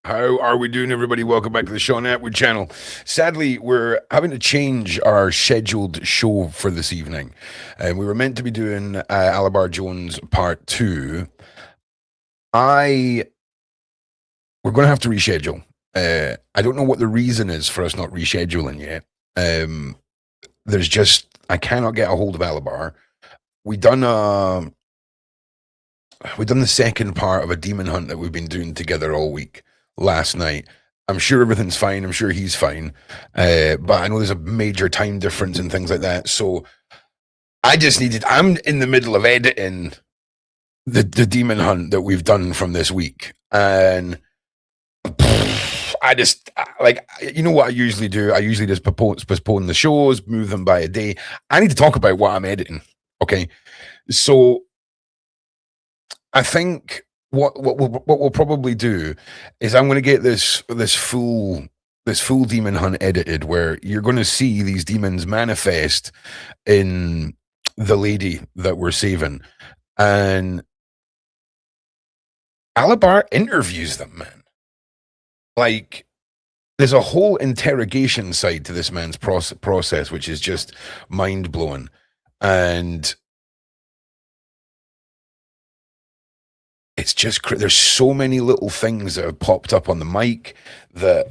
How are we doing, everybody? Welcome back to the Sean Atwood channel. Sadly, we're having to change our scheduled show for this evening. We were meant to be doing Alobar Jones Part 2. We're going to have to reschedule. I don't know what the reason is for us not rescheduling yet. I cannot get a hold of Alobar. We've done the second part of a demon hunt that we've been doing together all week last night. I'm sure everything's fine. I'm sure he's fine. But I know there's a major time difference and things like that. So I'm in the middle of editing the demon hunt that we've done from this week. And you know what I usually do? I usually just postpone the shows, move them by a day. I need to talk about what I'm editing. Okay. So I think what we'll probably do is I'm going to get this full demon hunt edited, where you're going to see these demons manifest in the lady that we're saving, and Alobar interviews them, man. Like, there's a whole interrogation side to this man's process, which is just mind blowing, and it's just there's so many little things that have popped up on the mic that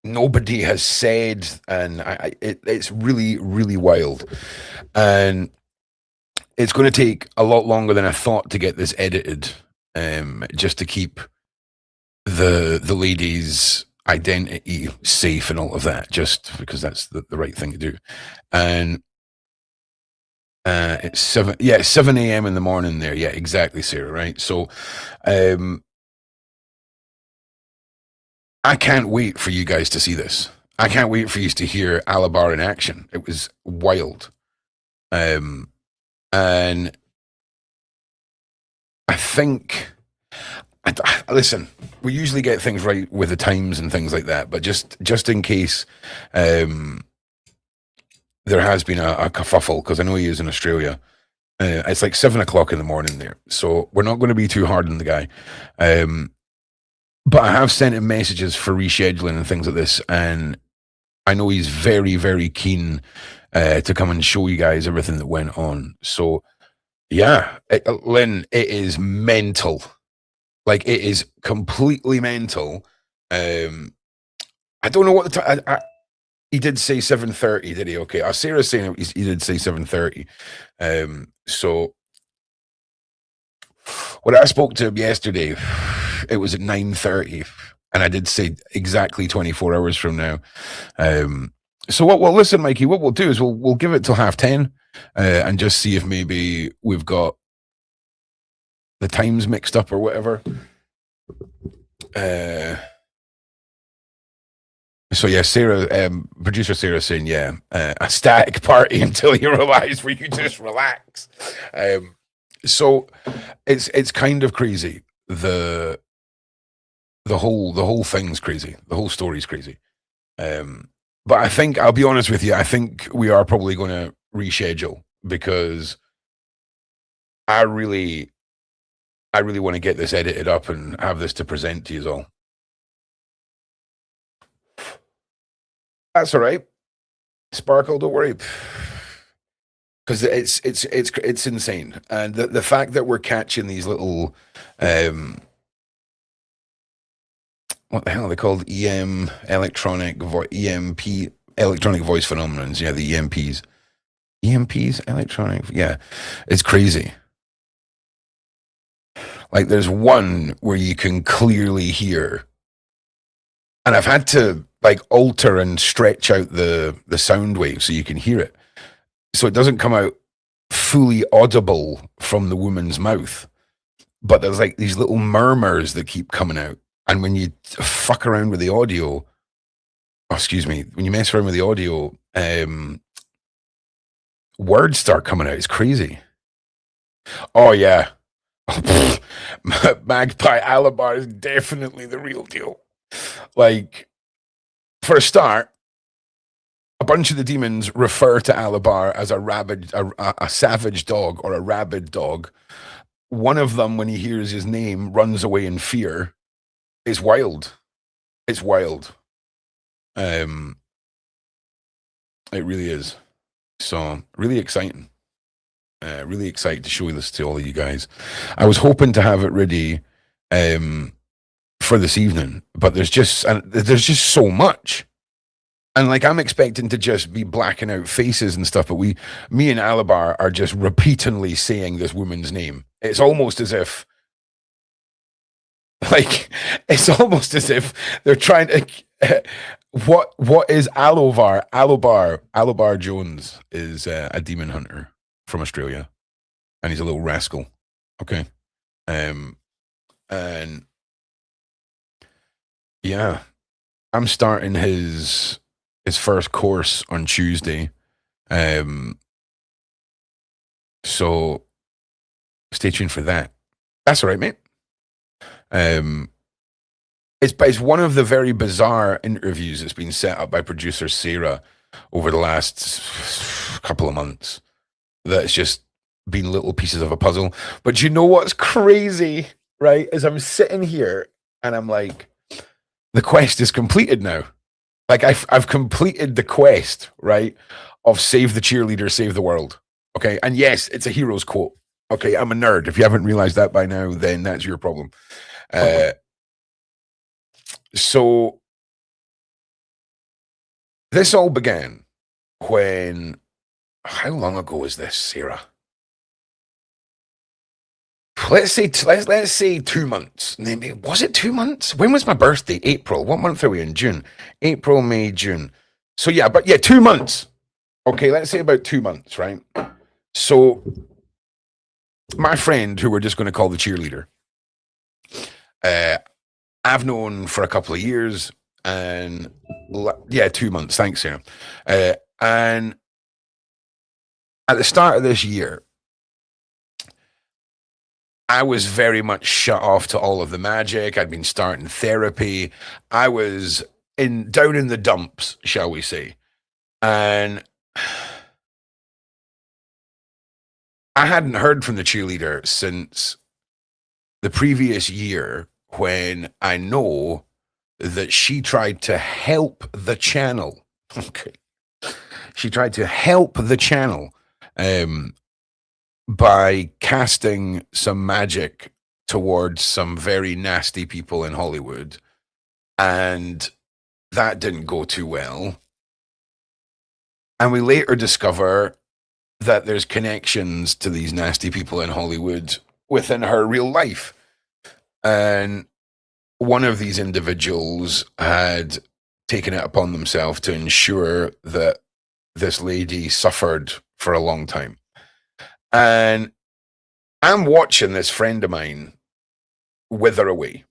nobody has said, and it's really, really wild, and it's going to take a lot longer than I thought to get this edited, just to keep the lady's identity safe and all of that, just because that's the right thing to do. And it's 7 a.m. in the morning there. Yeah, exactly, Sarah, right? So I can't wait for you guys to see this. I can't wait for you to hear Alobar in action. It was wild. And I think, listen, we usually get things right with the times and things like that, but just in case there has been a kerfuffle, because I know he is in Australia. It's like 7 o'clock in the morning there, so we're not going to be too hard on the guy. But I have sent him messages for rescheduling and things like this, and I know he's very, very keen to come and show you guys everything that went on. So, yeah, Lynn, it is mental. Like, it is completely mental. I don't know what the time. He did say 7:30, did he? Okay, Sarah's saying he did say 7:30. So when I spoke to him yesterday, it was at 9:30, and I did say exactly 24 hours from now. So well, listen, Mikey, what we'll do is we'll give it till 10:30, and just see if maybe we've got the times mixed up or whatever. So yeah, Sarah, producer Sarah saying, yeah, a static party until you realize where you just relax. So it's kind of crazy. The whole thing's crazy. The whole story's crazy. But I think, I'll be honest with you, I think we are probably going to reschedule, because I really want to get this edited up and have this to present to you all. That's all right, Sparkle. Don't worry, because it's insane, and the fact that we're catching these little what the hell are they called? EMP electronic voice phenomenons. Yeah, the EMPs electronic. Yeah, it's crazy. Like, there's one where you can clearly hear, and I've had to like alter and stretch out the sound wave so you can hear it, so it doesn't come out fully audible from the woman's mouth, but there's like these little murmurs that keep coming out. And when you fuck around with the audio, when you mess around with the audio, words start coming out. It's crazy. Oh yeah. Magpie Alobar is definitely the real deal. Like, for a start, a bunch of the demons refer to Alobar as a savage dog, or a rabid dog. One of them, when he hears his name, runs away in fear. It's wild. It's wild. Um, it really is. So really exciting. Really excited to show this to all of you guys. I was hoping to have it ready for this evening, but there's just so much. And like I'm expecting to just be blacking out faces and stuff, but me and Alobar are just repeatedly saying this woman's name. It's almost as if like it's almost as if they're trying to what is Alobar Jones is a demon hunter from Australia, and he's a little rascal. Okay. And yeah, I'm starting his first course on Tuesday. So stay tuned for that. That's all right, mate. It's one of the very bizarre interviews that's been set up by producer Sarah over the last couple of months. That's just been little pieces of a puzzle. But you know what's crazy, right? Is I'm sitting here and I'm like, the quest is completed now. Like I've completed the quest, right? Of save the cheerleader, save the world. Okay. And yes, it's a hero's quote. Okay. I'm a nerd. If you haven't realized that by now, then that's your problem. So this all began when, how long ago was this, Sarah? Let's say 2 months. Maybe was it 2 months? When was my birthday? April. What month are we in? June. April, May, June. So yeah, but yeah, 2 months. Okay, let's say about 2 months, right? So my friend, who we're just going to call the cheerleader, I've known for a couple of years, and yeah, 2 months. Thanks, Sarah. And at the start of this year, I was very much shut off to all of the magic. I'd been starting therapy. I was down in the dumps, shall we say. And I hadn't heard from the cheerleader since the previous year, when I know that she tried to help the channel. Okay. She tried to help the channel by casting some magic towards some very nasty people in Hollywood. And that didn't go too well. And we later discover that there's connections to these nasty people in Hollywood within her real life. And one of these individuals had taken it upon themselves to ensure that this lady suffered for a long time. And I'm watching this friend of mine wither away.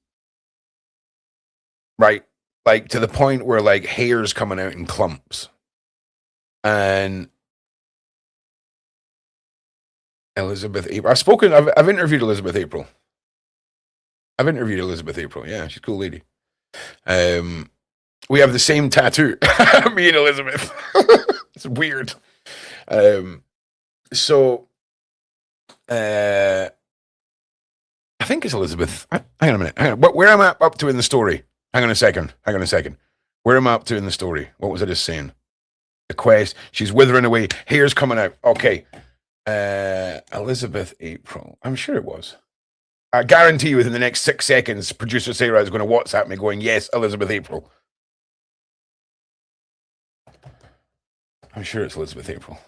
Right? Like to the point where like hair's coming out in clumps. And Elizabeth April. I've interviewed Elizabeth April. Yeah, she's a cool lady. We have the same tattoo, me and Elizabeth. It's weird. So I think it's Elizabeth. Hang on a minute. Where am I up to in the story? Hang on a second. Where am I up to in the story? What was I just saying? The quest. She's withering away. Hair's coming out. Okay. Elizabeth April. I'm sure it was. I guarantee you within the next 6 seconds, producer Sarah is going to WhatsApp me going, yes, Elizabeth April. I'm sure it's Elizabeth April.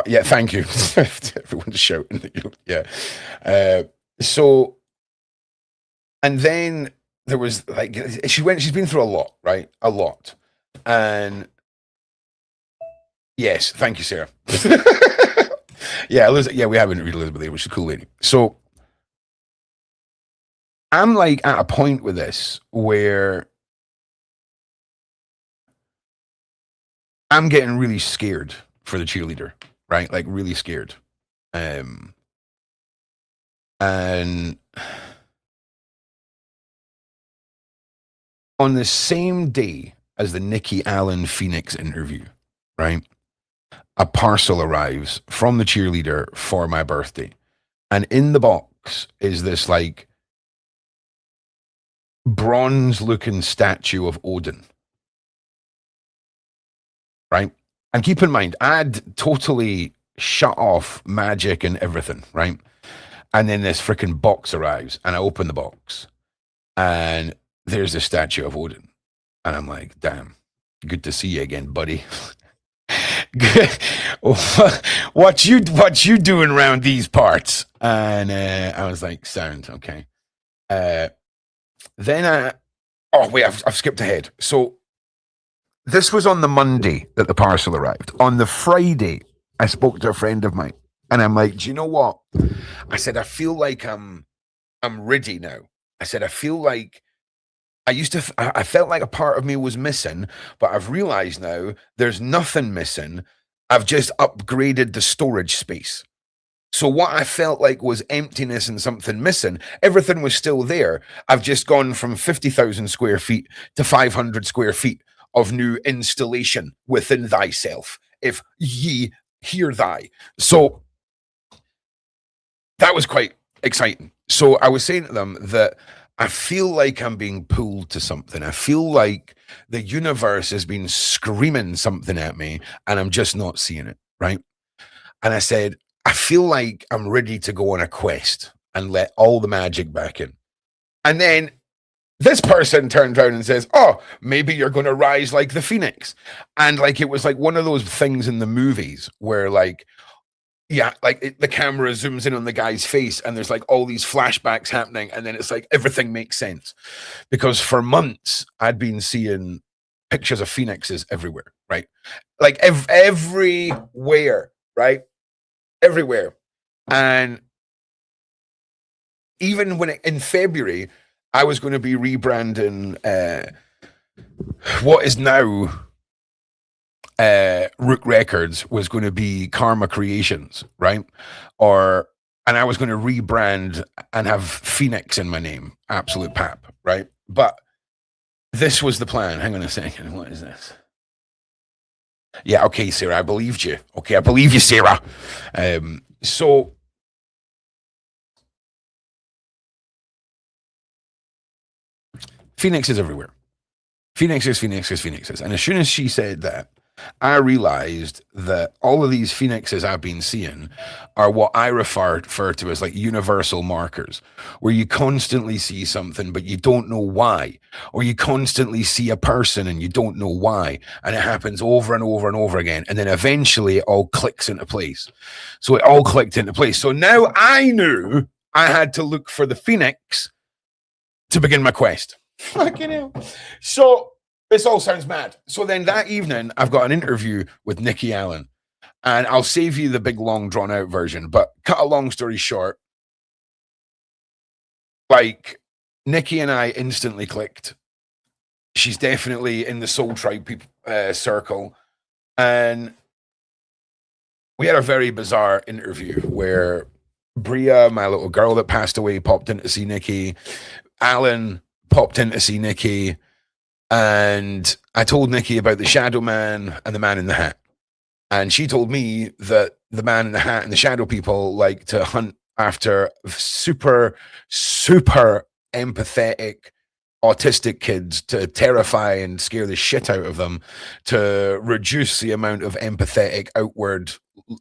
Yeah, thank you. Everyone's shouting. Yeah. So, and then there was like, she's been through a lot, right? A lot. And yes, thank you, Sarah. Yeah, we have interviewed Elizabeth April. She's a cool lady. So I'm like at a point with this where I'm getting really scared for the cheerleader, right? Like really scared. And on the same day as the Nikki Allen Phoenix interview, right? A parcel arrives from the cheerleader for my birthday. And in the box is this like bronze looking statue of Odin. Right. And keep in mind, I'd totally shut off magic and everything. Right. And then this freaking box arrives, and I open the box, and there's the statue of Odin. And I'm like, damn, good to see you again, buddy. what you doing around these parts? And I was like, sound okay. Then oh wait, I've skipped ahead. So this was on the Monday that the parcel arrived. On the Friday, I spoke to a friend of mine, and I'm like, do you know what? I said, I feel like I'm ready now. I said, I feel like I felt like a part of me was missing, but I've realized now there's nothing missing. I've just upgraded the storage space. So what I felt like was emptiness and something missing, everything was still there. I've just gone from 50,000 square feet to 500 square feet of new installation within thyself, if ye hear thy. So that was quite exciting. So I was saying to them that I feel like I'm being pulled to something. I feel like the universe has been screaming something at me, and I'm just not seeing it, right? And I said, I feel like I'm ready to go on a quest and let all the magic back in. And then this person turned around and says, oh, maybe you're going to rise like the Phoenix. And like, it was like one of those things in the movies where like, yeah, like the camera zooms in on the guy's face and there's like all these flashbacks happening. And then it's like everything makes sense. Because for months, I'd been seeing pictures of phoenixes everywhere, right? Like everywhere, right? Everywhere. And even when in February, I was going to be rebranding what is now ROOQ Records was going to be Karma Creations, right? And I was going to rebrand and have Phoenix in my name, Absolute Pap, right? But this was the plan. Hang on a second. What is this? Yeah, okay, Sarah, I believed you. Okay, I believe you, Sarah. So Phoenix is everywhere. Phoenixes. And as soon as she said that, I realized that all of these phoenixes I've been seeing are what I refer to as like universal markers, where you constantly see something, but you don't know why, or you constantly see a person and you don't know why. And it happens over and over and over again. And then eventually it all clicks into place. So it all clicked into place. So now I knew I had to look for the phoenix to begin my quest. Fucking hell. So this all sounds mad. So then that evening, I've got an interview with Nikki Allen, and I'll save you the big, long, drawn-out version. But cut a long story short, like Nikki and I instantly clicked. She's definitely in the Soul Tribe circle, and we had a very bizarre interview where Bria, my little girl that passed away, popped in to see Nikki. Alan popped in to see Nikki. And I told Nikki about the Shadow Man and the Man in the Hat. And she told me that the Man in the Hat and the Shadow people like to hunt after super, super empathetic, autistic kids to terrify and scare the shit out of them, to reduce the amount of empathetic, outward,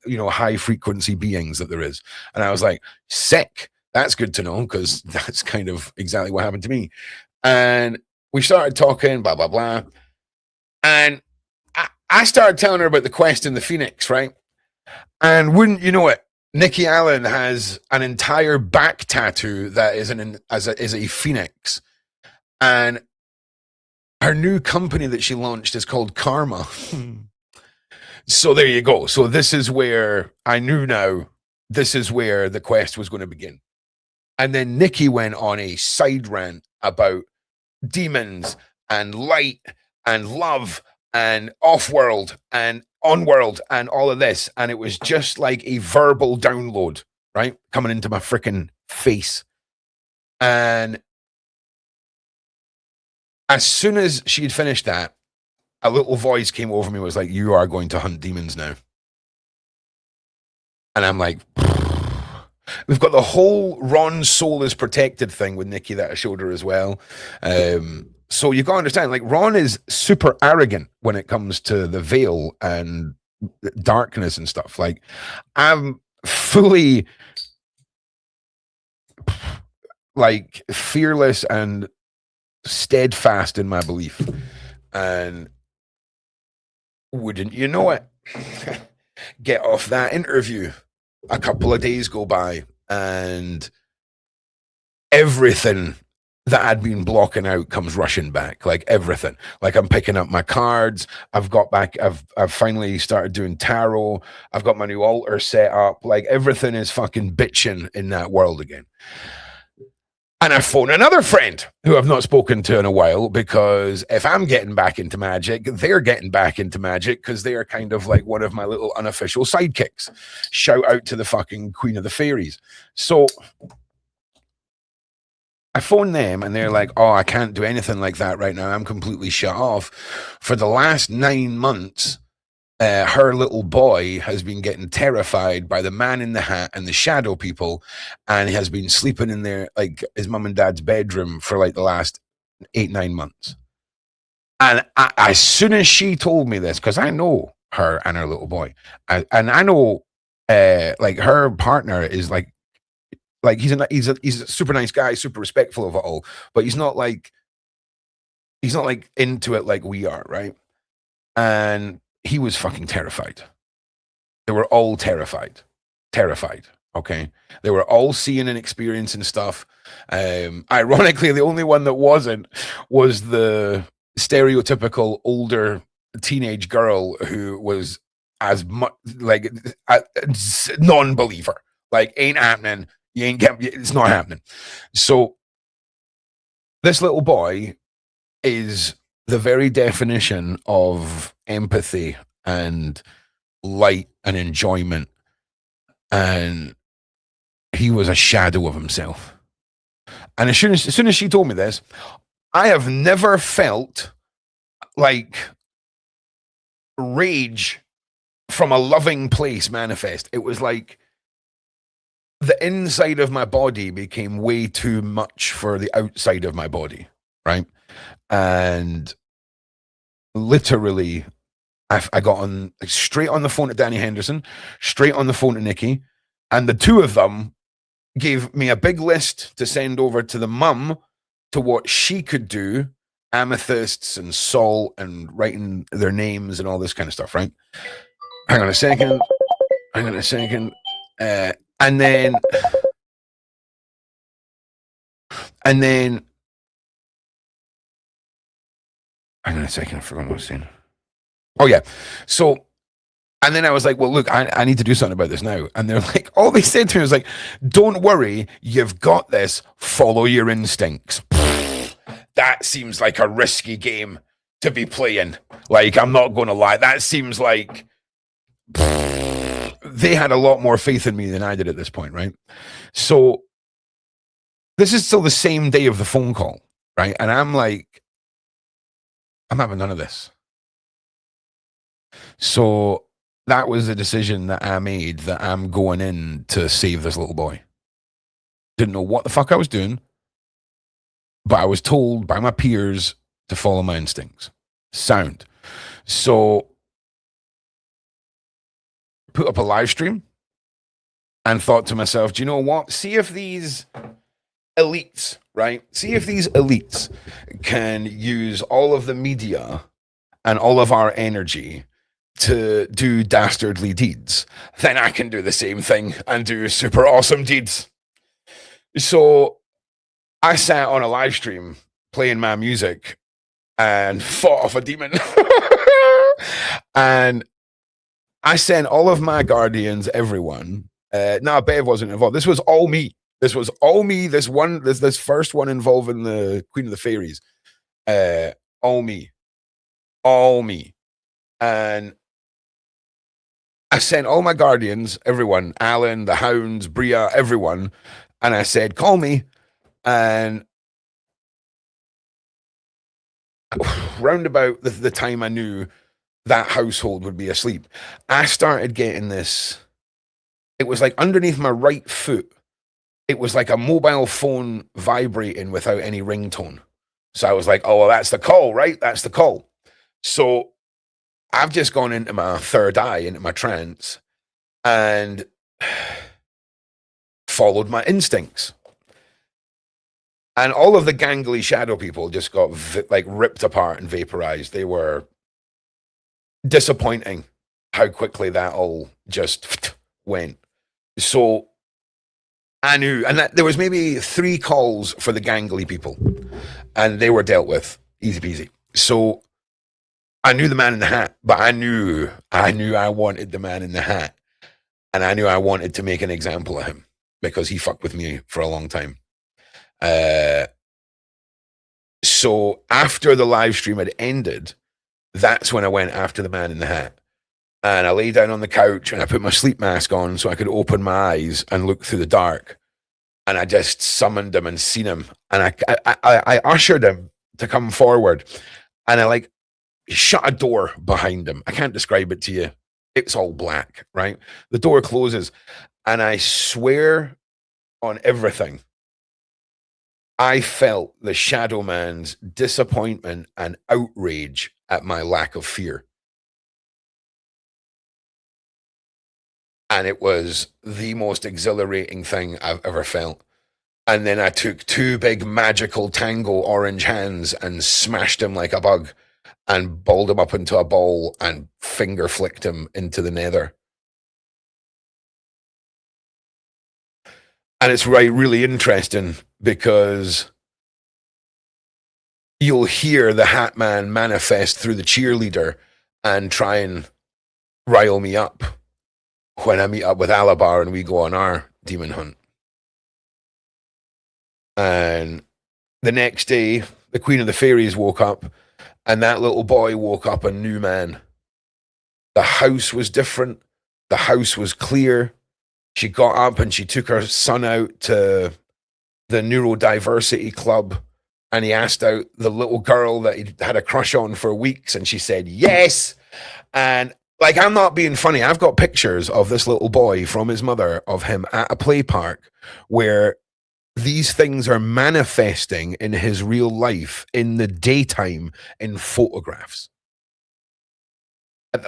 high frequency beings that there is. And I was like, sick. That's good to know, because that's kind of exactly what happened to me. And we started talking, blah, blah, blah. And I started telling her about the quest in the Phoenix, right? And wouldn't you know it, Nikki Allen has an entire back tattoo that is a phoenix. And her new company that she launched is called Karma. So there you go. So this is where I knew now, this is where the quest was going to begin. And then Nikki went on a side rant about demons and light and love and off-world and on-world and all of this. And it was just like a verbal download, right? Coming into my freaking face. And as soon as she had finished that, a little voice came over me and was like, you are going to hunt demons now. And I'm like, we've got the whole Ron's soul is protected thing with Nikki that I showed her as well. So you got to understand, like, Ron is super arrogant when it comes to the veil and darkness and stuff. Like, I'm fully like fearless and steadfast in my belief. And wouldn't you know it? Get off that interview. A couple of days go by and everything that I'd been blocking out comes rushing back. Like everything. Like I'm picking up my cards. I've finally started doing tarot. I've got my new altar set up. Like everything is fucking bitching in that world again. And I phone another friend who I've not spoken to in a while, because if I'm getting back into magic, they're getting back into magic because they are kind of like one of my little unofficial sidekicks. Shout out to the fucking Queen of the Fairies. So I phone them and they're like, oh, I can't do anything like that right now. I'm completely shut off. For the last 9 months, her little boy has been getting terrified by the man in the hat and the shadow people, and he has been sleeping in there, like his mum and dad's bedroom, for like the last 8-9 months. And as soon as she told me this, because I know her and her little boy, and I know like her partner is like he's a super nice guy, super respectful of it all, but he's not like into it like we are, right? And he was fucking terrified. They were all terrified. Okay. They were all seeing and experiencing stuff. Ironically, the only one that wasn't was the stereotypical older teenage girl who was as much like a non-believer. Like, ain't happening. You ain't getting, it's not happening. So this little boy is the very definition of empathy and light and enjoyment, and he was a shadow of himself. And as soon as she told me this, I have never felt like rage from a loving place manifest. It was like the inside of my body became way too much for the outside of my body, right? And literally, I got on straight on the phone to Danny Henderson, straight on the phone to Nikki, and the two of them gave me a big list to send over to the mum to what she could do, amethysts and salt and writing their names and all this kind of stuff, right? Hang on a second. And then hang on a second, I forgot what I was saying. Oh yeah. So, and then I was like, well, look, I need to do something about this now. And they're like, all they said to me was like, don't worry, you've got this, follow your instincts. That seems like a risky game to be playing. Like, I'm not going to lie. That seems like they had a lot more faith in me than I did at this point, right? So this is still the same day of the phone call, right? And I'm like, I'm having none of this. So that was the decision that I made, that I'm going in to save this little boy. Didn't know what the fuck I was doing, but I was told by my peers to follow my instincts. Sound. So put up a live stream and thought to myself, do you know what? See if these elites, right? See if these elites can use all of the media and all of our energy to do dastardly deeds. Then I can do the same thing and do super awesome deeds. So I sat on a live stream playing my music and fought off a demon. And I sent all of my guardians, everyone. No, Bev wasn't involved. This was all me. This first one involving the Queen of the Fairies. All me. And I sent all my guardians, everyone, Alan, the Hounds, Bria, everyone. And I said, call me. And round about the time I knew that household would be asleep, I started getting this. It was like underneath my right foot, it was like a mobile phone vibrating without any ringtone. So I was like, oh, well, that's the call, right? That's the call. So I've just gone into my third eye, into my trance, and followed my instincts. And all of the gangly shadow people just got like ripped apart and vaporized. They were disappointing how quickly that all just went. So I knew, and there was maybe 3 calls for the gangly people, and they were dealt with easy peasy. So I knew the man in the hat, but I knew I wanted the man in the hat, and I knew I wanted to make an example of him because he fucked with me for a long time. So after the live stream had ended, that's when I went after the man in the hat. And I lay down on the couch and I put my sleep mask on so I could open my eyes and look through the dark. And I just summoned him and seen him. And I ushered him to come forward. And I like shut a door behind him. I can't describe it to you. It's all black, right? The door closes. And I swear on everything, I felt the Shadow Man's disappointment and outrage at my lack of fear. And it was the most exhilarating thing I've ever felt. And then I took 2 big magical tango orange hands and smashed him like a bug and balled him up into a ball and finger flicked him into the nether. And it's really interesting because you'll hear the Hat Man manifest through the cheerleader and try and rile me up when I meet up with Alobar and we go on our demon hunt. And the next day, the Queen of the Fairies woke up, and that little boy woke up a new man. The house was different. The house was clear. She got up and she took her son out to the neurodiversity club, and he asked out the little girl that he had a crush on for weeks, and she said yes. And like, I'm not being funny. I've got pictures of this little boy from his mother of him at a play park where these things are manifesting in his real life in the daytime in photographs.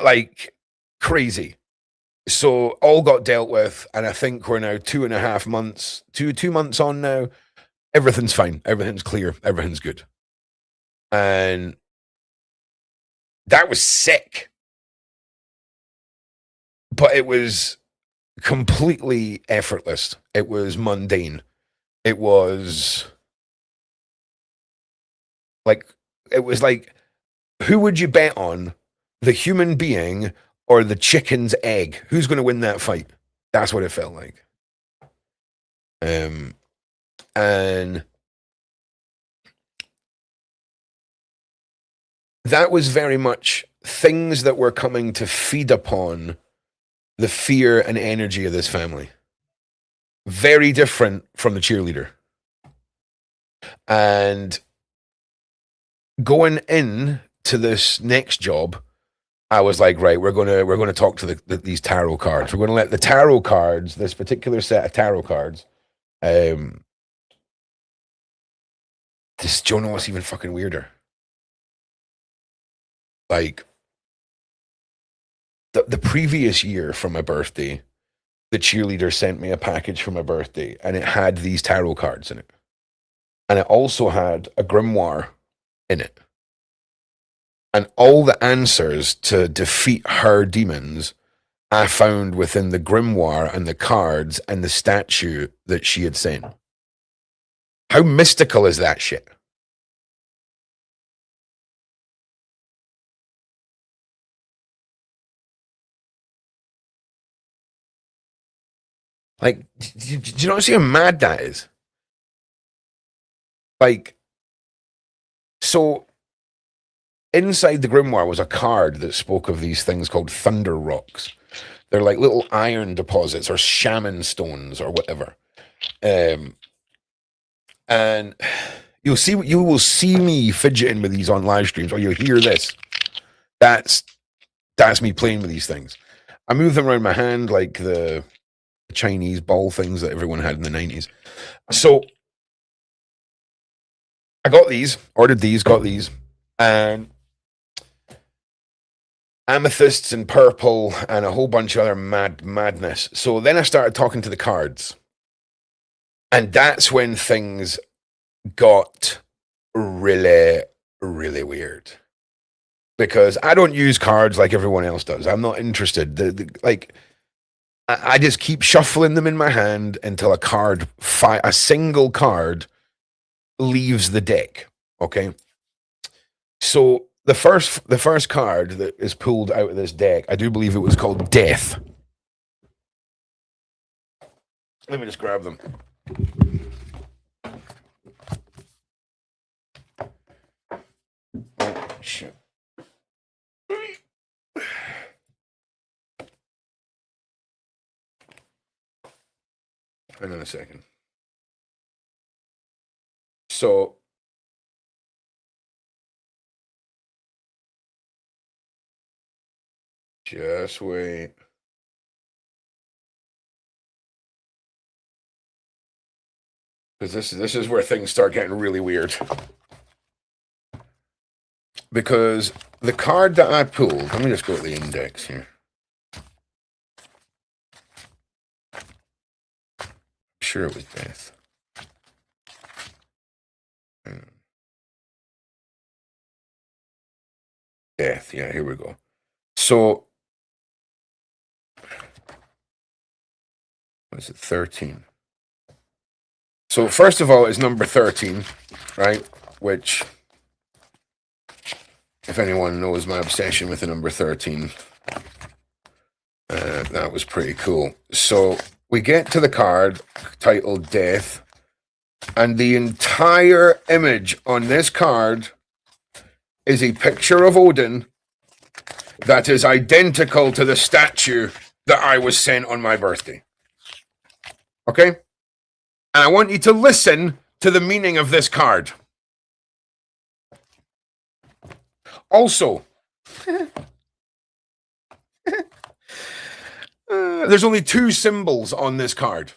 Like, crazy. So all got dealt with, and I think we're now 2.5 months, two months on now. Everything's fine. Everything's clear. Everything's good. And that was sick. But it was completely effortless. It was mundane. It was like, who would you bet on? The human being or the chicken's egg? Who's going to win that fight? That's what it felt like. And that was very much things that were coming to feed upon the fear and energy of this family. Very different from the cheerleader. And going in to this next job, I was like, right, we're gonna talk to these tarot cards. We're gonna let the tarot cards, this particular set of tarot cards, this, do you know what's even fucking weirder? Like, the previous year for my birthday, the cheerleader sent me a package for my birthday, and it had these tarot cards in it. And it also had a grimoire in it. And all the answers to defeat her demons I found within the grimoire and the cards and the statue that she had sent. How mystical is that shit? Like, do you not see how mad that is? Like, so inside the grimoire was a card that spoke of these things called thunder rocks. They're like little iron deposits or shaman stones or whatever. And you will see me fidgeting with these on live streams, or you'll hear this. That's me playing with these things. I move them around my hand like the Chinese ball things that everyone had in the 90s. So I got these, ordered these, got these, and amethysts and purple and a whole bunch of other madness. So then I started talking to the cards, and that's when things got really, really weird. Because I don't use cards like everyone else does. I'm not interested. I just keep shuffling them in my hand until a single card leaves the deck. Okay. So the first card that is pulled out of this deck, I do believe it was called Death. Let me just grab them. Oh, shit. Hang on a second. So just wait. Because this is where things start getting really weird. Because the card that I pulled, let me just go to the index here. I'm sure it was Death. Death, yeah, here we go. So, what is it, 13? So, first of all, it's number 13, right? Which, if anyone knows my obsession with the number 13, that was pretty cool. So, we get to the card titled Death, and the entire image on this card is a picture of Odin that is identical to the statue that I was sent on my birthday. Okay? And I want you to listen to the meaning of this card. Also, there's only 2 symbols on this card.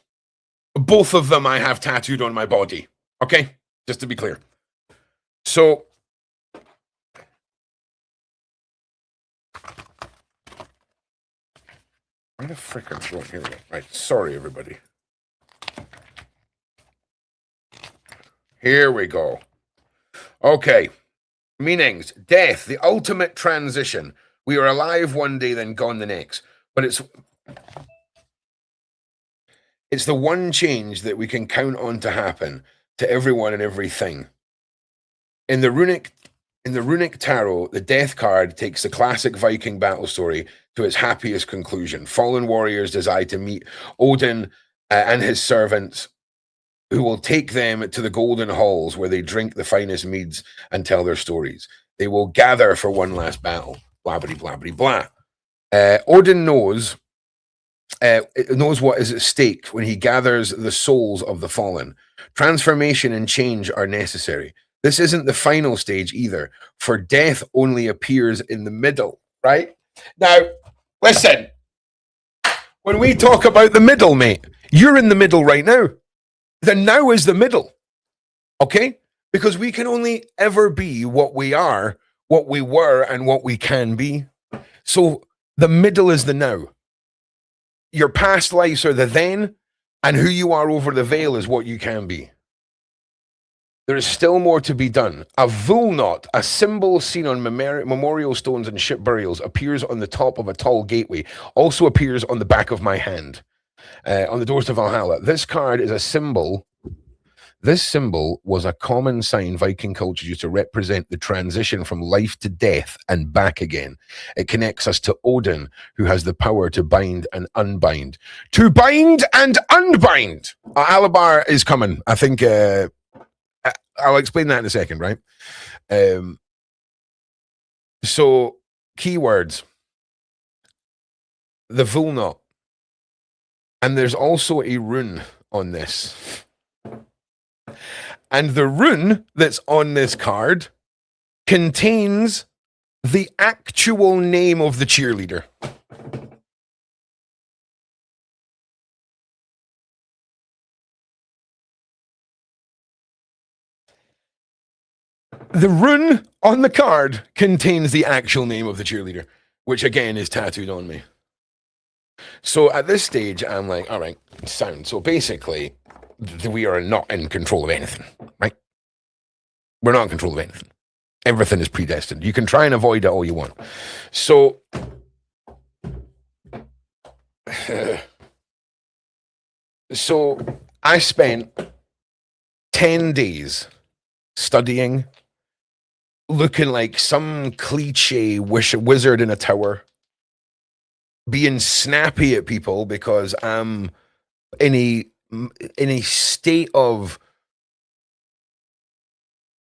Both of them I have tattooed on my body. Okay? Just to be clear. So, where the frick are going? Here we go. Right, sorry everybody. Here we go. Okay. Meanings. Death, the ultimate transition. We are alive one day, then gone the next. But it's the one change that we can count on to happen to everyone and everything. In the runic tarot, the Death card takes the classic Viking battle story to its happiest conclusion. Fallen warriors desire to meet Odin and his servants, who will take them to the golden halls where they drink the finest meads and tell their stories. They will gather for one last battle. Blah, blah, blah, blah, blah. Odin knows what is at stake when he gathers the souls of the fallen. Transformation and change are necessary. This isn't the final stage either, for death only appears in the middle, right? Now, listen, when we talk about the middle, mate, you're in the middle right now. The now is the middle, okay? Because we can only ever be what we are, what we were, and what we can be. So the middle is the now. Your past lives are the then, and who you are over the veil is what you can be. There is still more to be done. A vulnot, a symbol seen on memorial stones and ship burials, appears on the top of a tall gateway, also appears on the back of my hand, on the doors to Valhalla. This card is a symbol. This symbol was a common sign Viking culture used to represent the transition from life to death and back again. It connects us to Odin, who has the power to bind and unbind. To bind and unbind! Alobar is coming. I think I'll explain that in a second, right? So, keywords. The vulnot. And there's also a rune on this. And the rune that's on this card contains the actual name of the cheerleader. The rune on the card contains the actual name of the cheerleader, which again is tattooed on me. So at this stage, I'm like, all right, sound. So basically, we are not in control of anything, right? We're not in control of anything. Everything is predestined. You can try and avoid it all you want. So, so I spent 10 days studying, looking like some cliche wizard in a tower, being snappy at people because I'm in a state of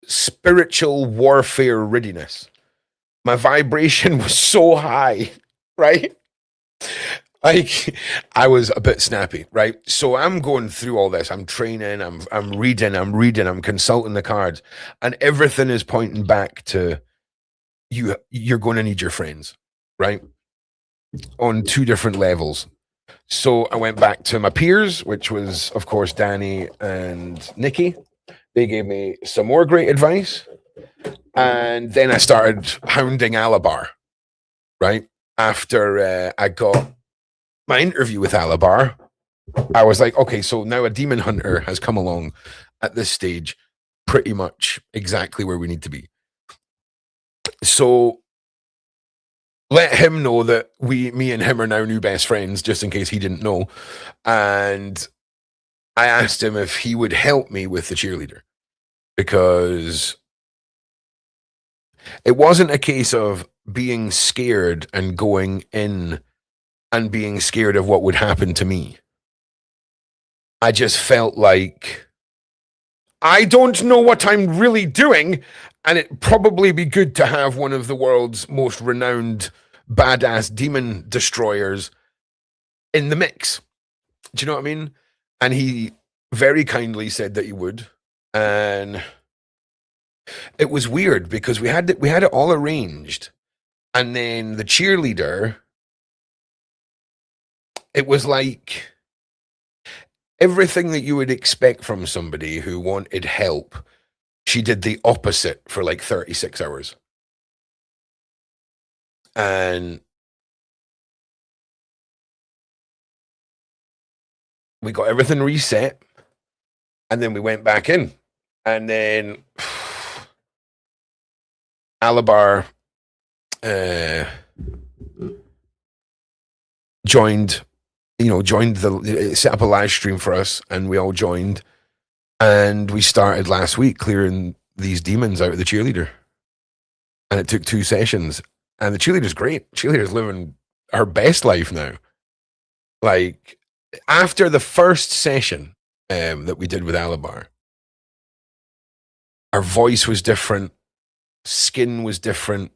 spiritual warfare readiness. My vibration was so high, right? Like I was a bit snappy, right? So I'm going through all this. I'm training, I'm reading, I'm consulting the cards, and everything is pointing back to you're going to need your friends, right? On two different levels. So I went back to my peers, which was of course Danny and Nikki. They gave me some more great advice. And then I started hounding Alobar, right? After I got my interview with Alobar, I was like, okay, so now a demon hunter has come along at this stage, pretty much exactly where we need to be. So let him know that me and him are now new best friends, just in case he didn't know. And I asked him if he would help me with the cheerleader, because it wasn't a case of being scared and going in and being scared of what would happen to me. I just felt like I don't know what I'm really doing, and it'd probably be good to have one of the world's most renowned badass demon destroyers in the mix. Do you know what I mean? And he very kindly said that he would. And it was weird because we had it all arranged, and then the cheerleader, it was like everything that you would expect from somebody who wanted help. She did the opposite for like 36 hours. And we got everything reset, and then we went back in, and then Alobar joined set up a live stream for us, and we all joined, and we started last week clearing these demons out of the cheerleader, and it took 2 sessions, and the cheerleader's great. Cheerleader's living her best life now. Like after the first session that we did with Alobar, her voice was different, skin was different.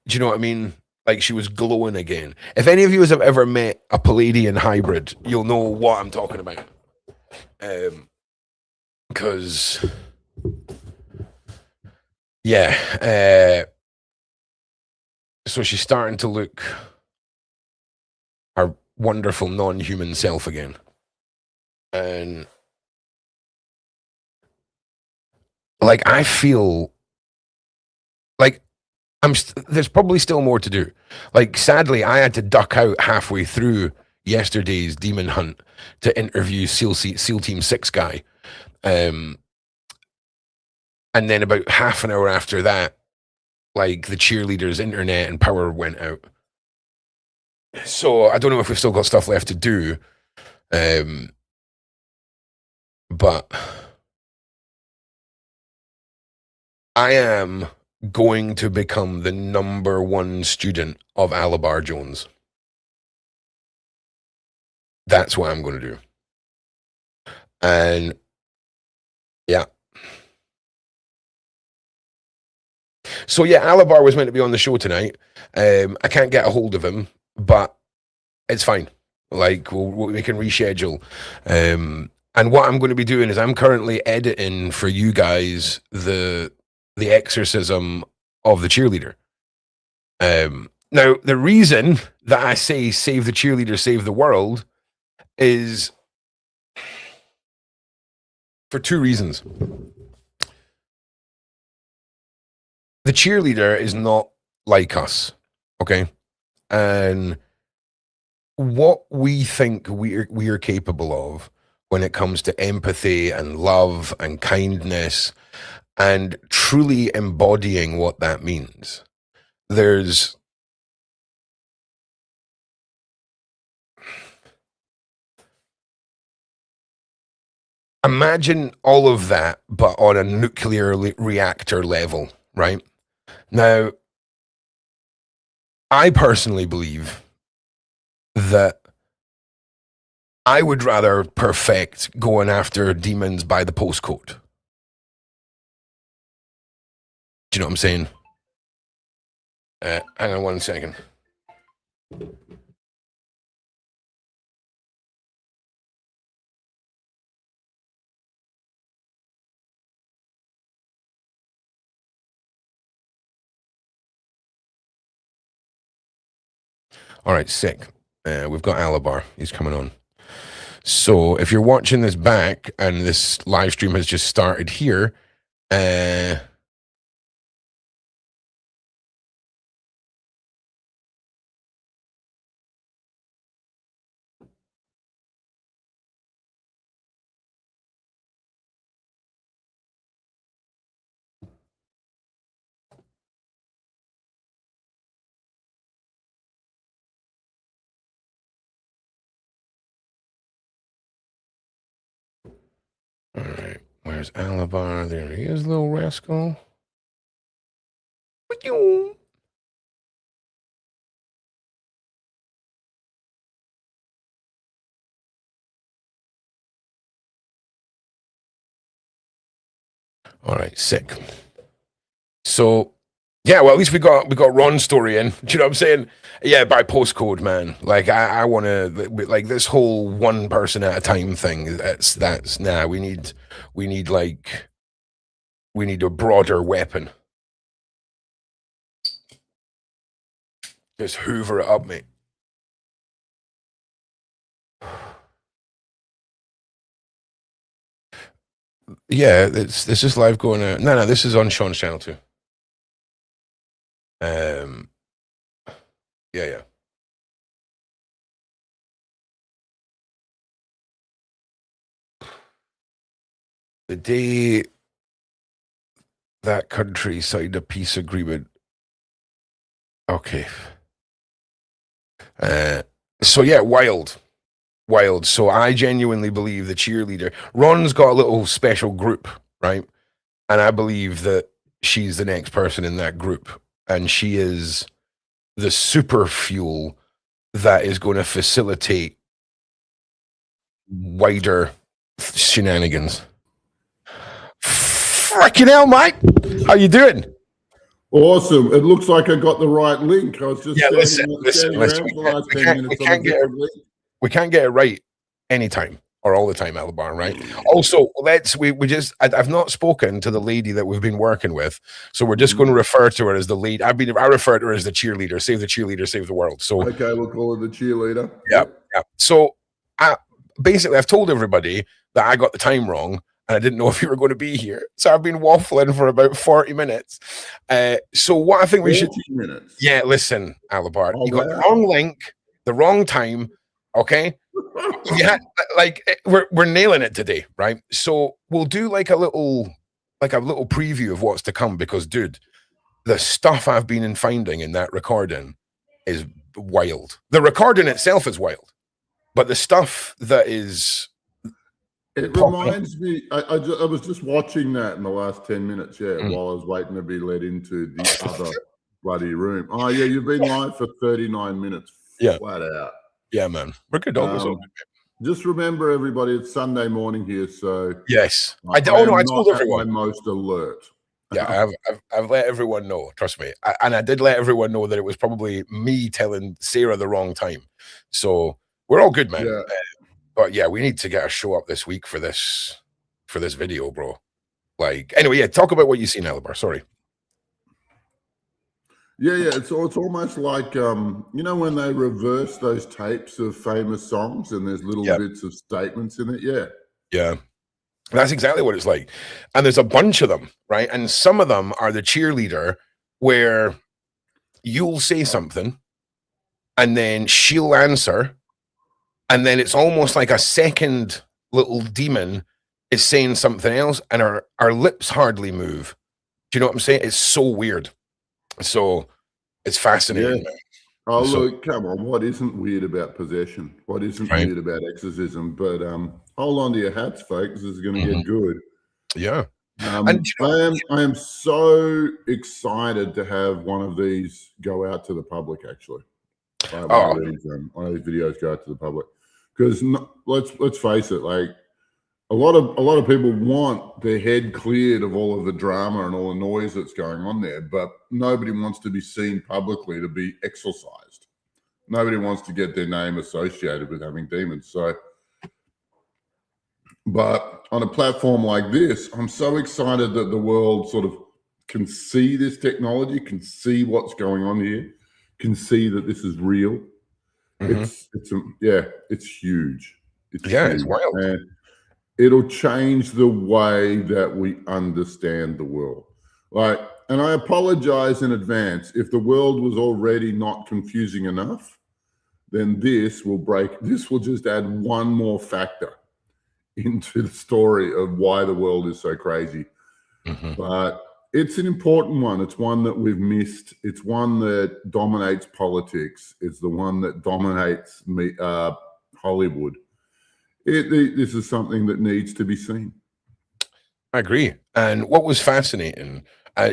Do you know what I mean? Like she was glowing again. If any of you have ever met a Palladian hybrid, you'll know what I'm talking about. Because, yeah. So she's starting to look her wonderful non-human self again. And like I feel like there's probably still more to do. Like sadly, I had to duck out halfway through yesterday's demon hunt to interview SEAL Team 6 guy. And then about half an hour after that, like the cheerleader's internet and power went out. So I don't know if we've still got stuff left to do. But I am going to become the #1 student of Alobar Jones. That's what I'm going to do. And yeah. So yeah, Alobar was meant to be on the show tonight. I can't get a hold of him, but it's fine. Like we can reschedule. And what I'm going to be doing is I'm currently editing for you guys the exorcism of the cheerleader. Now the reason that I say save the cheerleader, save the world is for 2 reasons. the cheerleader is not like us, okay? And what we think we are capable of when it comes to empathy and love and kindness and truly embodying what that means. There's imagine all of that, but on a nuclear reactor level, right? Now, I personally believe that I would rather perfect going after demons by the postcode. Do you know what I'm saying? Hang on 1 second. All right, sick. We've got Alobar. He's coming on. So if you're watching this back and this live stream has just started here, all right, where's Alobar? There he is, little rascal. All right, sick. So, yeah, well, at least we got Ron's story in. Do you know what I'm saying? Yeah, by postcode, man. Like, I want to like this whole one person at a time thing. That's nah. We need a broader weapon. Just hoover it up, mate. Yeah, it's just live going. No, this is on Sean's channel too. Yeah. The day that country signed a peace agreement. Okay. So yeah, wild. So I genuinely believe the cheerleader. Ron's got a little special group, right? And I believe that she's the next person in that group, and she is the super fuel that is going to facilitate wider shenanigans. Freaking hell, Mike! How you doing? Awesome. It looks like I got the right link. I was just listen. We can't get it right anytime or all the time, Alobar, right? Also, I've not spoken to the lady that we've been working with, so we're just going to refer to her as the lead. I refer to her as the cheerleader. Save the cheerleader, save the world. So okay, we'll call her the cheerleader. Yeah. So I've told everybody that I got the time wrong and I didn't know if you were going to be here. So I've been waffling for about 40 minutes. So what I think we should... minutes? Yeah, listen, Alobar, you got the wrong link, the wrong time, okay? We're nailing it today, right? So we'll do like a little preview of what's to come, because, dude, the stuff I've been finding in that recording is wild. The recording itself is wild, but the stuff that is... It reminds me, I was just watching that in the last 10 minutes, while I was waiting to be led into the other bloody room. Oh, yeah, you've been live for 39 minutes, flat out. Yeah, man. We're good. Just remember, everybody, it's Sunday morning here, so... Yes. I told everyone. I'm most alert. Yeah, I've let everyone know, trust me. And I did let everyone know that it was probably me telling Sarah the wrong time. So we're all good, man. Yeah. But yeah, we need to get a show up this week for this video, bro. Like, anyway, yeah, talk about what you see, Alobar. Sorry. Yeah. It's almost like you know, when they reverse those tapes of famous songs and there's little bits of statements in it. Yeah. That's exactly what it's like. And there's a bunch of them, right? And some of them are the cheerleader where you'll say something and then she'll answer, and then it's almost like a second little demon is saying something else, and our lips hardly move. Do you know what I'm saying? It's so weird. So it's fascinating. Yeah. Oh, look, come on. What isn't weird about possession? What isn't Right. weird about exorcism? But hold on to your hats, folks. This is going to get good. Yeah. And I am so excited to have one of these go out to the public, actually. One of these videos go out to the public. Because let's face it, like a lot of people want their head cleared of all of the drama and all the noise that's going on there, but nobody wants to be seen publicly to be exorcised. Nobody wants to get their name associated with having demons. So, but on a platform like this, I'm so excited that the world sort of can see this technology, can see what's going on here, can see that this is real. It's huge. It's huge. It's wild. And it'll change the way that we understand the world. Like, and I apologize in advance if the world was already not confusing enough. Then this will just add one more factor into the story of why the world is so crazy. But it's an important one. It's one that we've missed. It's one that dominates politics. It's the one that dominates Hollywood. This is something that needs to be seen. I agree. And what was fascinating,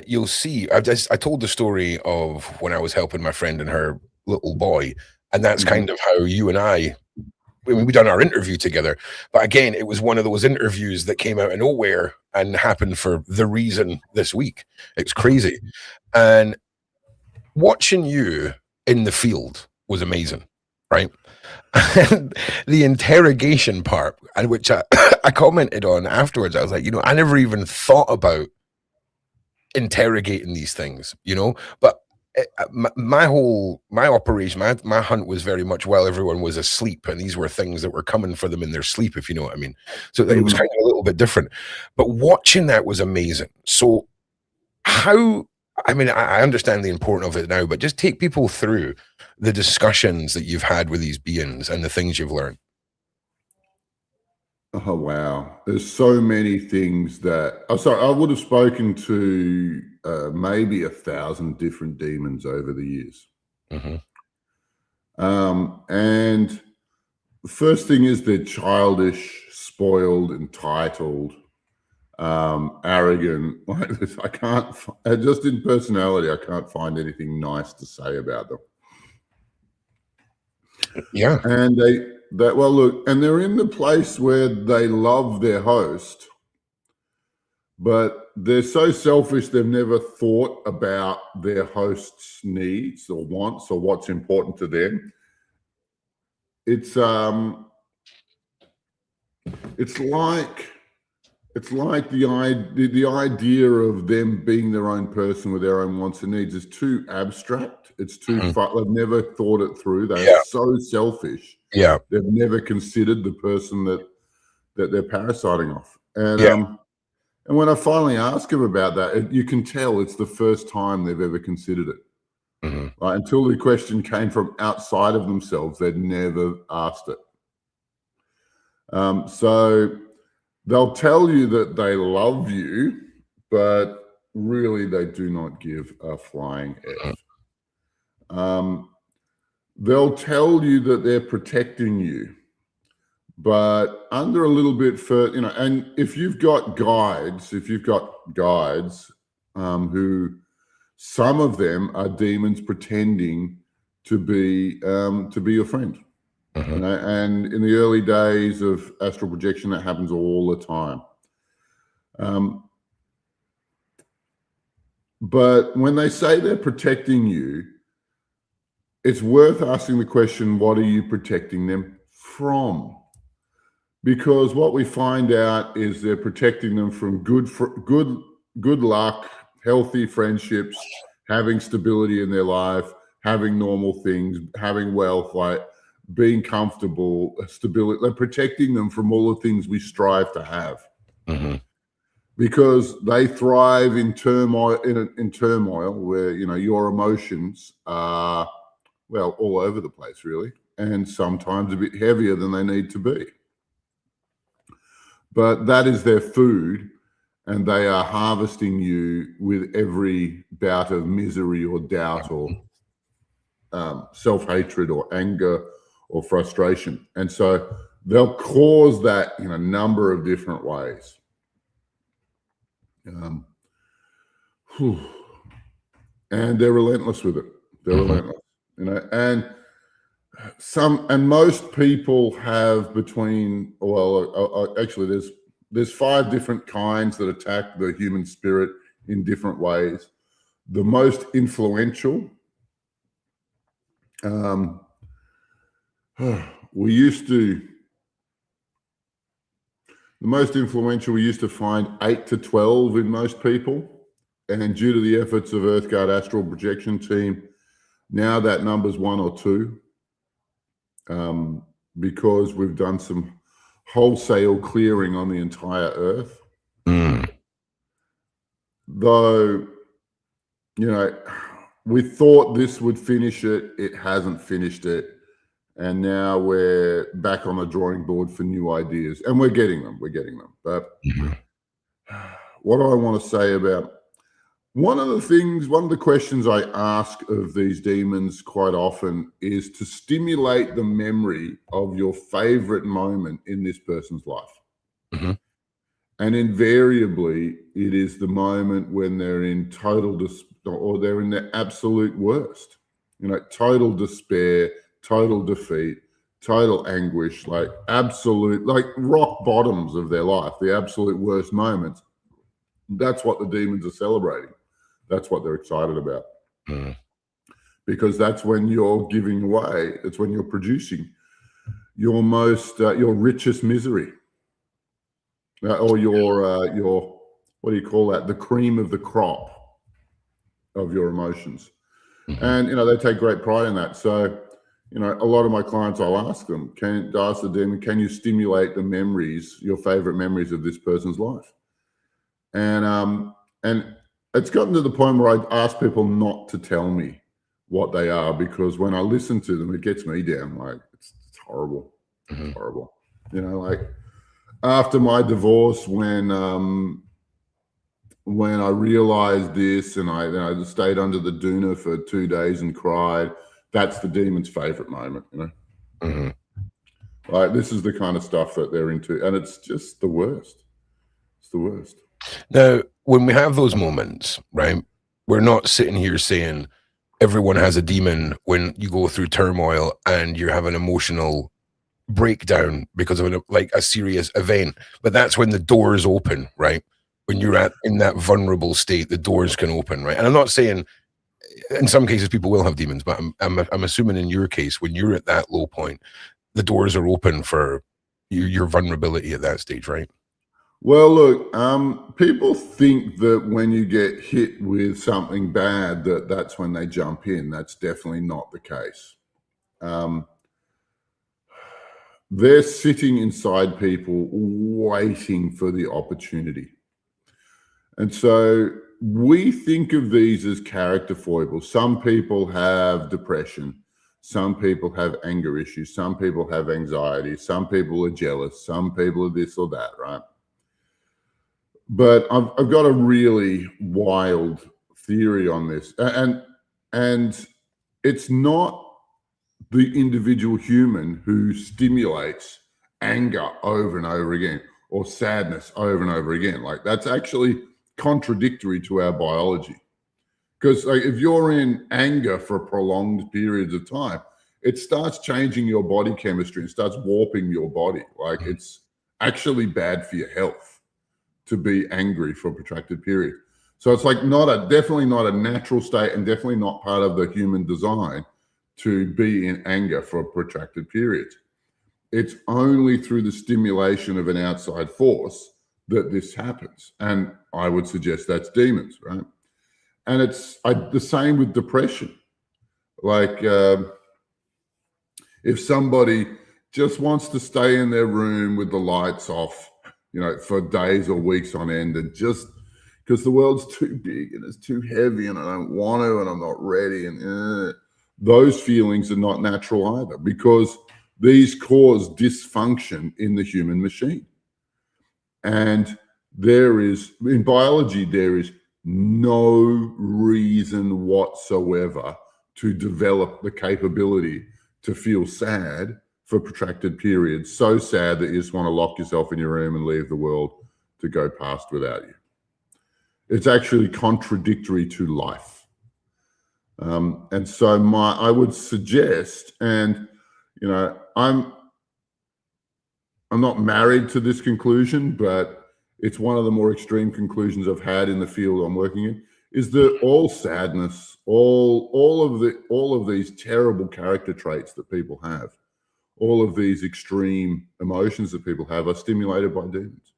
you'll see, I told the story of when I was helping my friend and her little boy, and that's kind of how you and we done our interview together. But again, it was one of those interviews that came out of nowhere and happened for the reason this week. It's crazy. And watching you in the field was amazing, right? And the interrogation part, and which I commented on afterwards, I was like, I never even thought about interrogating these things, but my operation, my hunt was very much while everyone was asleep, and these were things that were coming for them in their sleep, if you know what I mean. So it was kind of a little bit different, but watching that was amazing. So I understand the importance of it now, but just take people through the discussions that you've had with these beings and the things you've learned. Oh, wow. There's so many things that I would have spoken to maybe 1,000 different demons over the years. And the first thing is they're childish, spoiled, entitled, arrogant. Like this. I can't, just in personality, I can't find anything nice to say about them. Yeah. And and they're in the place where they love their host, but they're so selfish they've never thought about their host's needs or wants or what's important to them. It's like the idea of them being their own person with their own wants and needs is too abstract. It's too far. They've never thought it through. They're so selfish. Yeah. They've never considered the person that they're parasiting off. And when I finally ask them about that, you can tell it's the first time they've ever considered it. Until the question came from outside of themselves, they'd never asked it. So they'll tell you that they love you, but really they do not give a flying F. They'll tell you that they're protecting you, but under a little bit further, and if you've got guides, who some of them are demons pretending to be your friend. And in the early days of astral projection, that happens all the time. But when they say they're protecting you, it's worth asking the question, what are you protecting them from? Because what we find out is they're protecting them from good luck, healthy friendships, having stability in their life, having normal things, having wealth, like being comfortable, stability. They're protecting them from all the things we strive to have. because they thrive in turmoil, in turmoil where, you know, your emotions are, well, all over the place, really, and sometimes a bit heavier than they need to be. But that is their food, and they are harvesting you with every bout of misery or doubt or self-hatred or anger or frustration. And so they'll cause that in a number of different ways. And they're relentless with it. They're relentless, you know, and most people have between, well, actually there's 5 different kinds that attack the human spirit in different ways. The most influential, we used to find 8 to 12 in most people. And due to the efforts of EarthGuard Astral Projection Team, now that number's 1 or 2, because we've done some wholesale clearing on the entire Earth. Though, you know, we thought this would finish it. It hasn't finished it. And now we're back on the drawing board for new ideas. And we're getting them. But what do I want to say about one of the questions I ask of these demons quite often is to stimulate the memory of your favorite moment in this person's life. And invariably, it is the moment when they're in total or they're in their absolute worst, you know, total despair, total defeat, total anguish, like absolute, like rock bottoms of their life, the absolute worst moments. That's what the demons are celebrating. That's what they're excited about. Because that's when you're giving away, it's when you're producing your most, your richest misery. Or your, what do you call that? The cream of the crop of your emotions. And, you know, they take great pride in that. So, you know, a lot of my clients, I'll ask them, ask the demon, can you stimulate the memories, your favorite memories of this person's life? And it's gotten to the point where I ask people not to tell me what they are, because when I listen to them, it gets me down. Like, it's horrible. It's horrible. You know, like after my divorce, when I realized this and I stayed under the doona for 2 days and cried, that's the demon's favorite moment, you know? Like, this is the kind of stuff that they're into, and it's just the worst. It's the worst. Now, when we have those moments, right, we're not sitting here saying everyone has a demon when you go through turmoil and you have an emotional breakdown because of a serious event. But that's when the doors open, right? When you're in that vulnerable state, the doors can open, right? And I'm not saying in some cases people will have demons, but I'm assuming in your case, when you're at that low point, the doors are open for your vulnerability at that stage, right? Well, look, people think that when you get hit with something bad, that's when they jump in. That's definitely not the case. They're sitting inside people waiting for the opportunity. And so we think of these as character foibles. Some people have depression. Some people have anger issues. Some people have anxiety. Some people are jealous. Some people are this or that, right? But I've got a really wild theory on this. And it's not the individual human who stimulates anger over and over again, or sadness over and over again. Like, that's actually contradictory to our biology. Because like, if you're in anger for prolonged periods of time, it starts changing your body chemistry and starts warping your body. Like, it's actually bad for your health to be angry for a protracted period. So it's like definitely not a natural state, and definitely not part of the human design to be in anger for a protracted period. It's only through the stimulation of an outside force that this happens. And I would suggest that's demons, right? And it's the same with depression. Like, if somebody just wants to stay in their room with the lights off, for days or weeks on end, and just because the world's too big and it's too heavy and I don't want to and I'm not ready, and those feelings are not natural either, because these cause dysfunction in the human machine. And in biology, there is no reason whatsoever to develop the capability to feel sad for protracted periods, so sad that you just want to lock yourself in your room and leave the world to go past without you. It's actually contradictory to life. And so I would suggest, and I'm not married to this conclusion, but it's one of the more extreme conclusions I've had in the field I'm working in, is that all sadness, all of these terrible character traits that people have, all of these extreme emotions that people have, are stimulated by demons.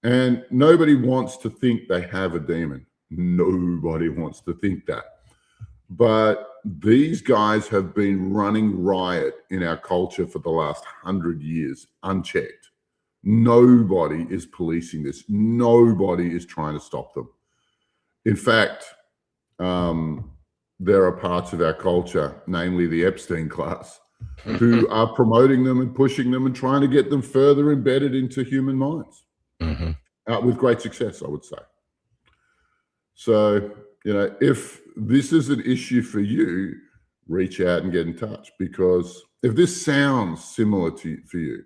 And nobody wants to think they have a demon. Nobody wants to think that. But these guys have been running riot in our culture for the last 100 years, unchecked. Nobody is policing this. Nobody is trying to stop them. In fact, there are parts of our culture, namely the Epstein class, who are promoting them and pushing them and trying to get them further embedded into human minds. With great success, I would say. So, if this is an issue for you, reach out and get in touch, because if this sounds similar for you,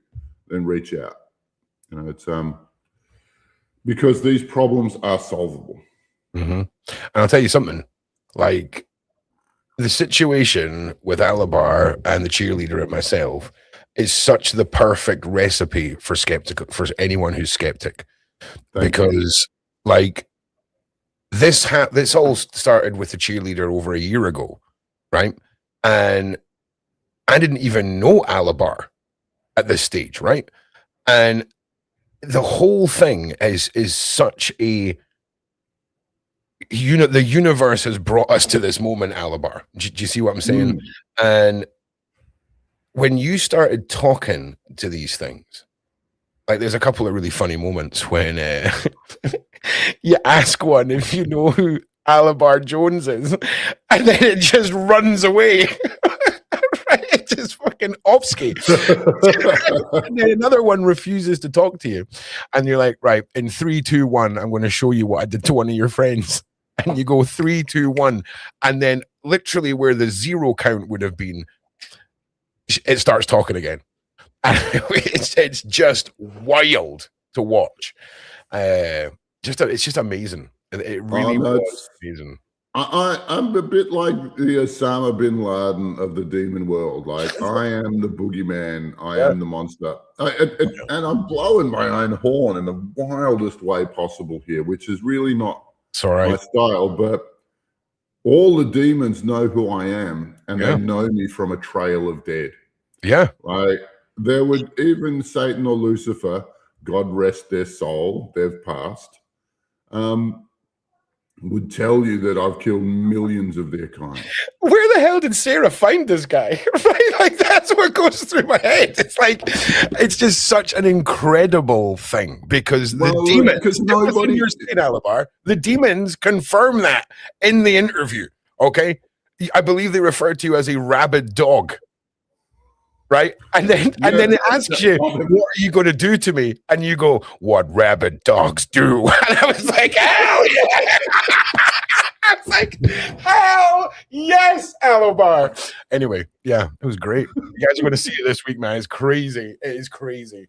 then reach out. It's because these problems are solvable. And I'll tell you something, like the situation with Alobar and the cheerleader and myself is such the perfect recipe for anyone who's skeptic. Because like this all started with the cheerleader over a year ago, right? And I didn't even know Alobar at this stage, right? And the whole thing is such a the universe has brought us to this moment, Alobar. Do you see what I'm saying? And when you started talking to these things, like there's a couple of really funny moments when you ask one if you know who Alobar Jones is, and then it just runs away. Right? It just fucking obfuscates. And then another one refuses to talk to you. And you're like, right, in 3, 2, 1, I'm going to show you what I did to one of your friends. And you go 3, 2, 1. And then literally where the 0 count would have been, it starts talking again. And it's just wild to watch. It's just amazing. It really was amazing. I'm a bit like the Osama bin Laden of the demon world. Like, I am the boogeyman. I am the monster. And I'm blowing my own horn in the wildest way possible here, which is really not my style. But all the demons know who I am, and they know me from a trail of dead. Yeah. Like, there would even Satan or Lucifer, God rest their soul, they've passed, would tell you that I've killed millions of their kind. Where the hell did Sarah find this guy? Right? Like, that's what goes through my head. It's like, it's just such an incredible thing, because the demons, Alobar, the demons confirm that in the interview. Okay. I believe they refer to you as a rabid dog. Right? And then it asks you, what are you going to do to me? And you go, what rabid dogs do. And I was like, hell yeah. I was like, hell yes, Alobar. Anyway, yeah, it was great. You guys are going to see it this week, man. It's crazy. It is crazy.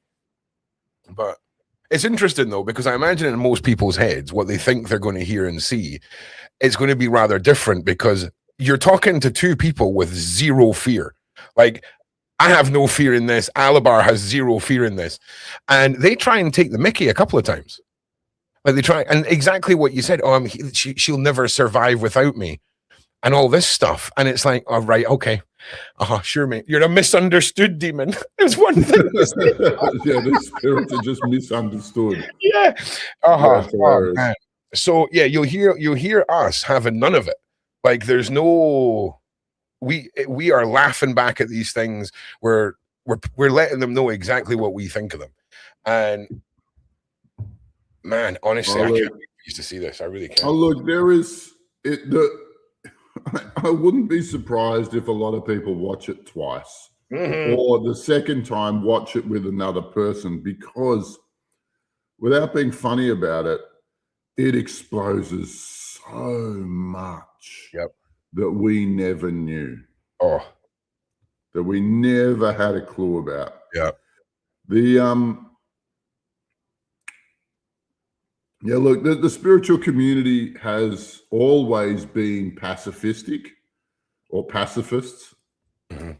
But it's interesting, though, because I imagine in most people's heads, what they think they're going to hear and see is going to be rather different, because you're talking to two people with zero fear. Like, I have no fear in this. Alobar has zero fear in this. And they try and take the mickey a couple of times. Like, they try, and exactly what you said, she'll never survive without me, and all this stuff. And it's like, all right, okay. Sure, mate. You're a misunderstood demon. There's one thing. The spirits are just misunderstood. Yeah. Man. So yeah, you'll hear us having none of it. Like, there's no, we are laughing back at these things. We're letting them know exactly what we think of them. And Man, honestly, Oh, I look, can't wait for you to see this. I really can't. oh, look, there is it. I wouldn't be surprised if a lot of people watch it twice, or the second time watch it with another person, because without being funny about it, it exposes so much that we never knew. Oh, that we never had a clue about. yeah. Look, the spiritual community has always been pacifistic or pacifists. And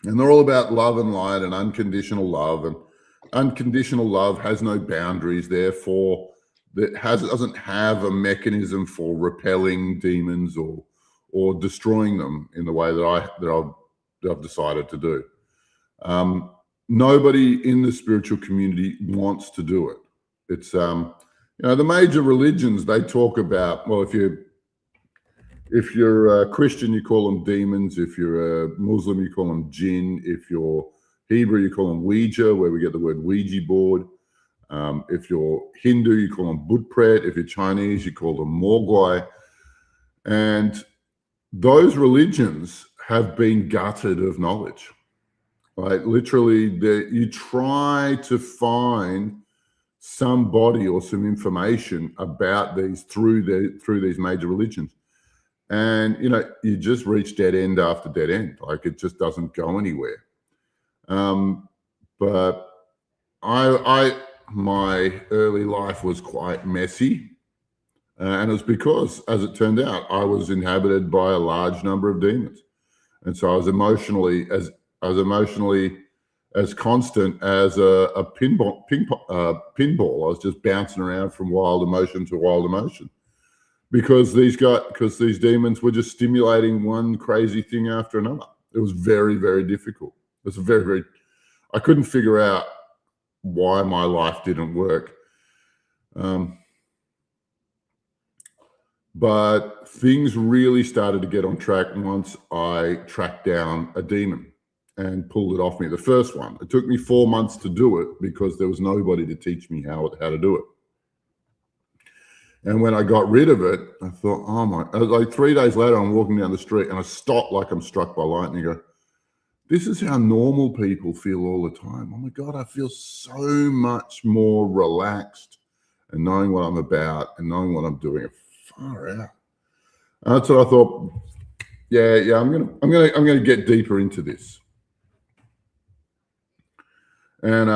they're all about love and light and unconditional love. And unconditional love has no boundaries, therefore doesn't have a mechanism for repelling demons or destroying them in the way that I've decided to do. Nobody in the spiritual community wants to do it. It's the major religions, they talk about, well, if you're a Christian, you call them demons. If you're a Muslim, you call them jinn. If you're Hebrew, you call them Ouija, where we get the word Ouija board. If you're Hindu, you call them Butpret. If you're Chinese, you call them Mogwai. And those religions have been gutted of knowledge. Like literally, you try to find somebody or some information about these through these major religions, and you just reach dead end after dead end. Like it just doesn't go anywhere. But my early life was quite messy, and it was because, as it turned out, I was inhabited by a large number of demons, and so I was emotionally as constant as a pinball. I was just bouncing around from wild emotion to wild emotion, because these demons were just stimulating one crazy thing after another. It was very, very difficult. It was very, very. I couldn't figure out why my life didn't work. But things really started to get on track once I tracked down a demon and pulled it off me. The first one. It took me 4 months to do it because there was nobody to teach me how to do it. And when I got rid of it, I thought, oh my, like 3 days later, I'm walking down the street and I stopped like I'm struck by lightning. I go, this is how normal people feel all the time. Oh my God, I feel so much more relaxed and knowing what I'm about and knowing what I'm doing. Far out. And that's what I thought. Yeah, I'm gonna get deeper into this. And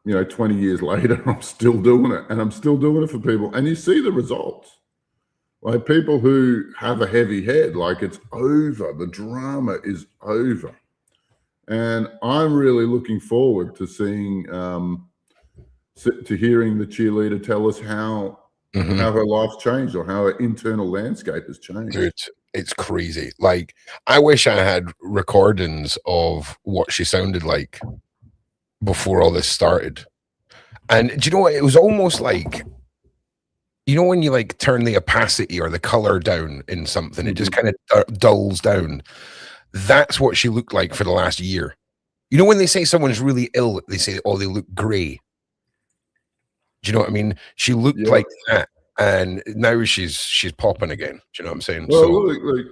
20 years later, I'm still doing it, and I'm still doing it for people. And you see the results. Like people who have a heavy head, like it's over. The drama is over. And I'm really looking forward to seeing, to hearing the cheerleader tell us how her life's changed or how her internal landscape has changed. Dude, it's crazy. Like, I wish I had recordings of what she sounded like before all this started. And do you know what? It was almost like, when you like turn the opacity or the color down in something, it just kind of dulls down. That's what she looked like for the last year. When they say someone's really ill, they say, oh, they look gray. Do you know what I mean? She looked like that, and now she's popping again. Do you know what I'm saying? Well, look,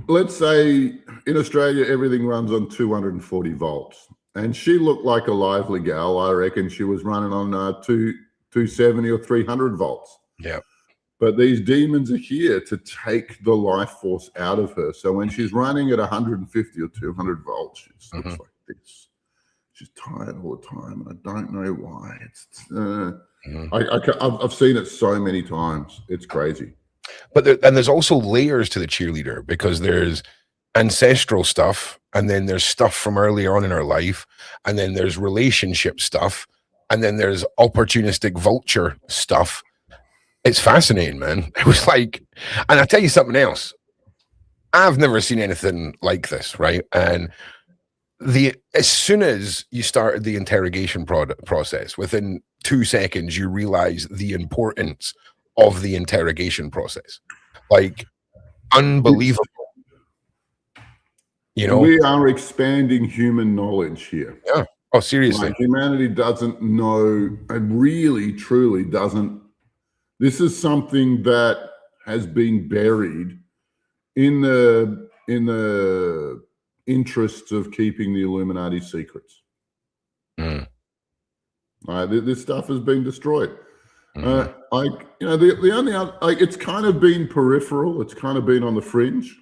let's say in Australia, everything runs on 240 volts. And she looked like a lively gal. I reckon she was running on 270 or 300 volts. Yeah. But these demons are here to take the life force out of her. So when she's running at 150 or 200 volts, she just looks like this. She's tired all the time, and I don't know why. I've seen it so many times. It's crazy. But there's also layers to the cheerleader, because there's ancestral stuff, and then there's stuff from earlier on in her life, and then there's relationship stuff, and then there's opportunistic vulture stuff. It's fascinating, man. It was like, and I'll tell you something else. I've never seen anything like this, right? And as soon as you started the interrogation process, within 2 seconds, you realize the importance of the interrogation process. Like, unbelievable. We are expanding human knowledge here. Yeah. Oh, seriously. Like, humanity doesn't know, and really, truly doesn't This is something that has been buried in the interests of keeping the Illuminati secrets. This stuff has been destroyed. The only other, it's kind of been peripheral. It's kind of been on the fringe.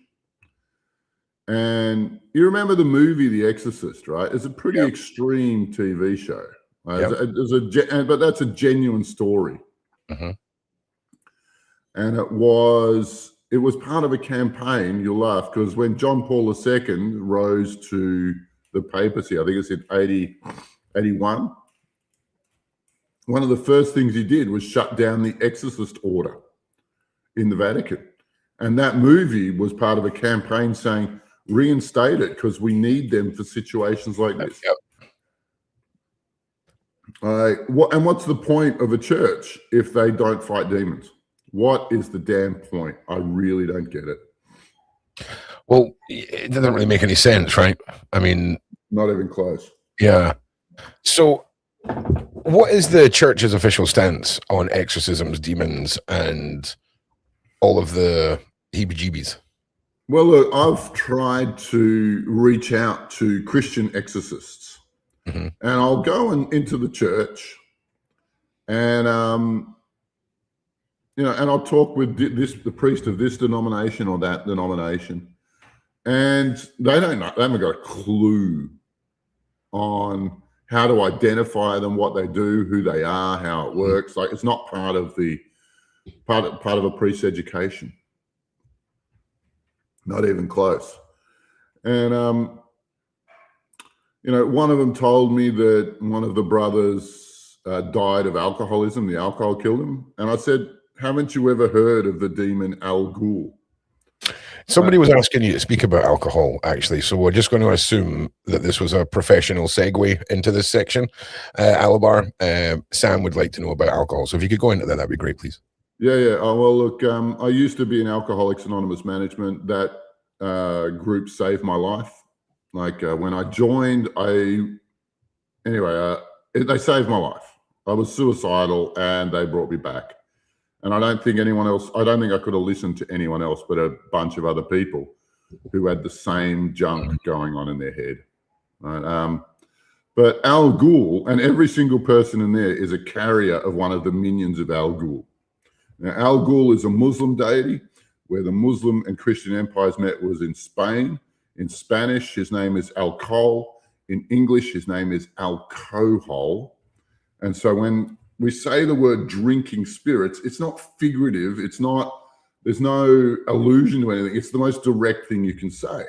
And you remember the movie The Exorcist, right? It's a pretty extreme TV show. But that's a genuine story. And it was part of a campaign. You'll laugh, because when John Paul II rose to the papacy, I think it's in 81, one of the first things he did was shut down the exorcist order in the Vatican. And that movie was part of a campaign saying, reinstate it, because we need them for situations like this. And what's the point of a church if they don't fight demons? What is the damn point? I really don't get it. Well, it doesn't really make any sense, right? I mean, not even close. Yeah. So what is the church's official stance on exorcisms, demons, and all of the heebie-jeebies? Well, look, I've tried to reach out to Christian exorcists, and I'll go into the church, and and I'll talk with the priest of this denomination or that denomination, and they don't know. They haven't got a clue on how to identify them, what they do, who they are, how it works. Like, it's not part of a priest's education. Not even close. And one of them told me that one of the brothers died of alcoholism. The alcohol killed him. And I said, haven't you ever heard of the demon Al-Ghul? Somebody was asking you to speak about alcohol, actually. So we're just going to assume that this was a professional segue into this section. Alobar, Sam would like to know about alcohol. So if you could go into that, that'd be great, please. Yeah. Oh, well, look, I used to be in Alcoholics Anonymous management. That group saved my life. Like, when I joined, they saved my life. I was suicidal and they brought me back. And I don't think I could have listened to anyone else but a bunch of other people who had the same junk going on in their head. Right? But Al-Ghul, and every single person in there is a carrier of one of the minions of Al-Ghul. Now, Al-Ghul is a Muslim deity. Where the Muslim and Christian empires met was in Spain. In Spanish, his name is Alcohol. In English, his name is alcohol. And so when we say the word drinking spirits, it's not figurative. There's no allusion to anything. It's the most direct thing you can say.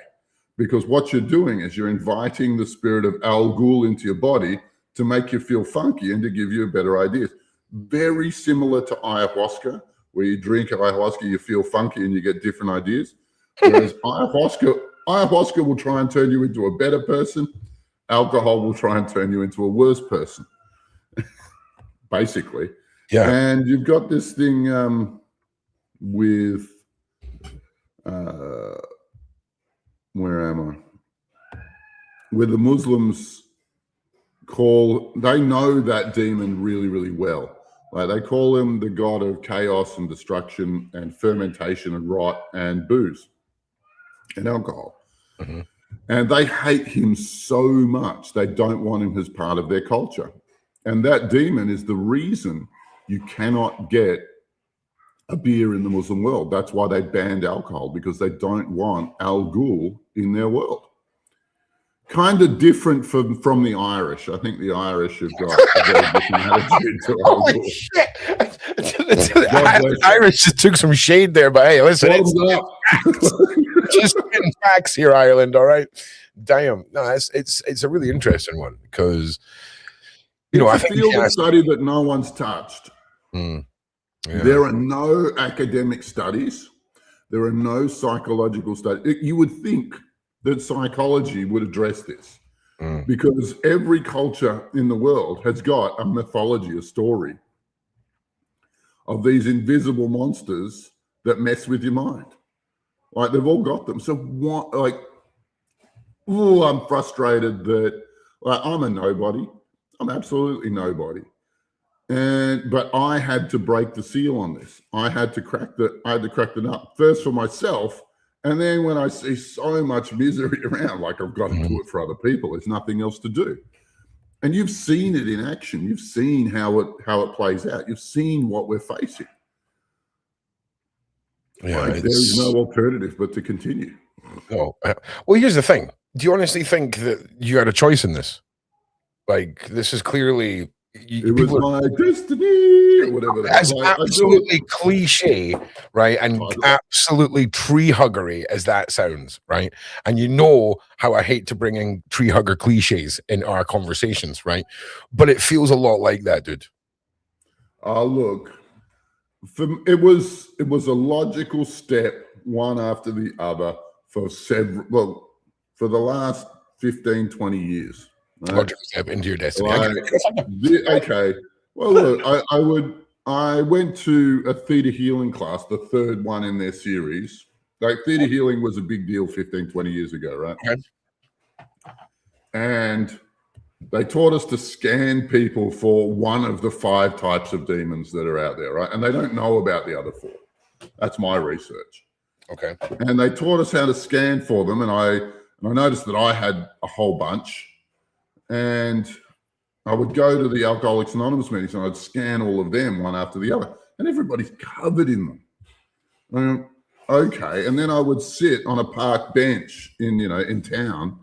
Because what you're doing is you're inviting the spirit of Al-Ghul into your body to make you feel funky and to give you better ideas. Very similar to ayahuasca, where you drink ayahuasca, you feel funky and you get different ideas. Whereas ayahuasca will try and turn you into a better person. Alcohol will try and turn you into a worse person, basically. Yeah. And you've got this thing with, where am I? Where the Muslims they know that demon really, really well. Like, they call him the god of chaos and destruction and fermentation and rot and booze and alcohol. And they hate him so much, they don't want him as part of their culture. And that demon is the reason you cannot get a beer in the Muslim world. That's why they banned alcohol, because they don't want Al-Ghul in their world. Kind of different from the Irish. I think the Irish have got a very different attitude to Al-Ghul. Holy shit! The Irish just took some shade there, but hey, listen, it's just facts here, Ireland. All right, damn. No, it's a really interesting one, because I think it's a field study that no one's touched. Yeah. There are no academic studies. There are no psychological studies. You would think that psychology would address this, because every culture in the world has got a mythology, a story of these invisible monsters that mess with your mind. Like, they've all got them. So what? Like, I'm frustrated that I'm a nobody. I'm absolutely nobody. But I had to break the seal on this. I had to crack the nut first for myself, and then when I see so much misery around, like I've got to do it for other people. There's nothing else to do. And you've seen it in action. You've seen how it plays out. You've seen what we're facing. Yeah, like, there's no alternative but to continue. Oh, well, here's the thing. Do you honestly think that you had a choice in this? Like, this is clearly... It was my destiny, or whatever. As absolutely cliche, right, and absolutely tree huggery as that sounds, right? And you know how I hate to bring in tree hugger cliches in our conversations, right? But it feels a lot like that, dude. Look, it was a logical step, one after the other, for the last 15, 20 years. Right? Logical step into your destiny. Okay. Well, look, I went to a theatre healing class, the third one in their series. Like, theatre healing was a big deal 15, 20 years ago, right? Okay. And they taught us to scan people for one of the 5 types of demons that are out there, right? And they don't know about the other 4. That's my research. Okay. And they taught us how to scan for them, and I noticed that I had a whole bunch. And I would go to the Alcoholics Anonymous meetings and I'd scan all of them one after the other, and everybody's covered in them. Okay. And then I would sit on a park bench in town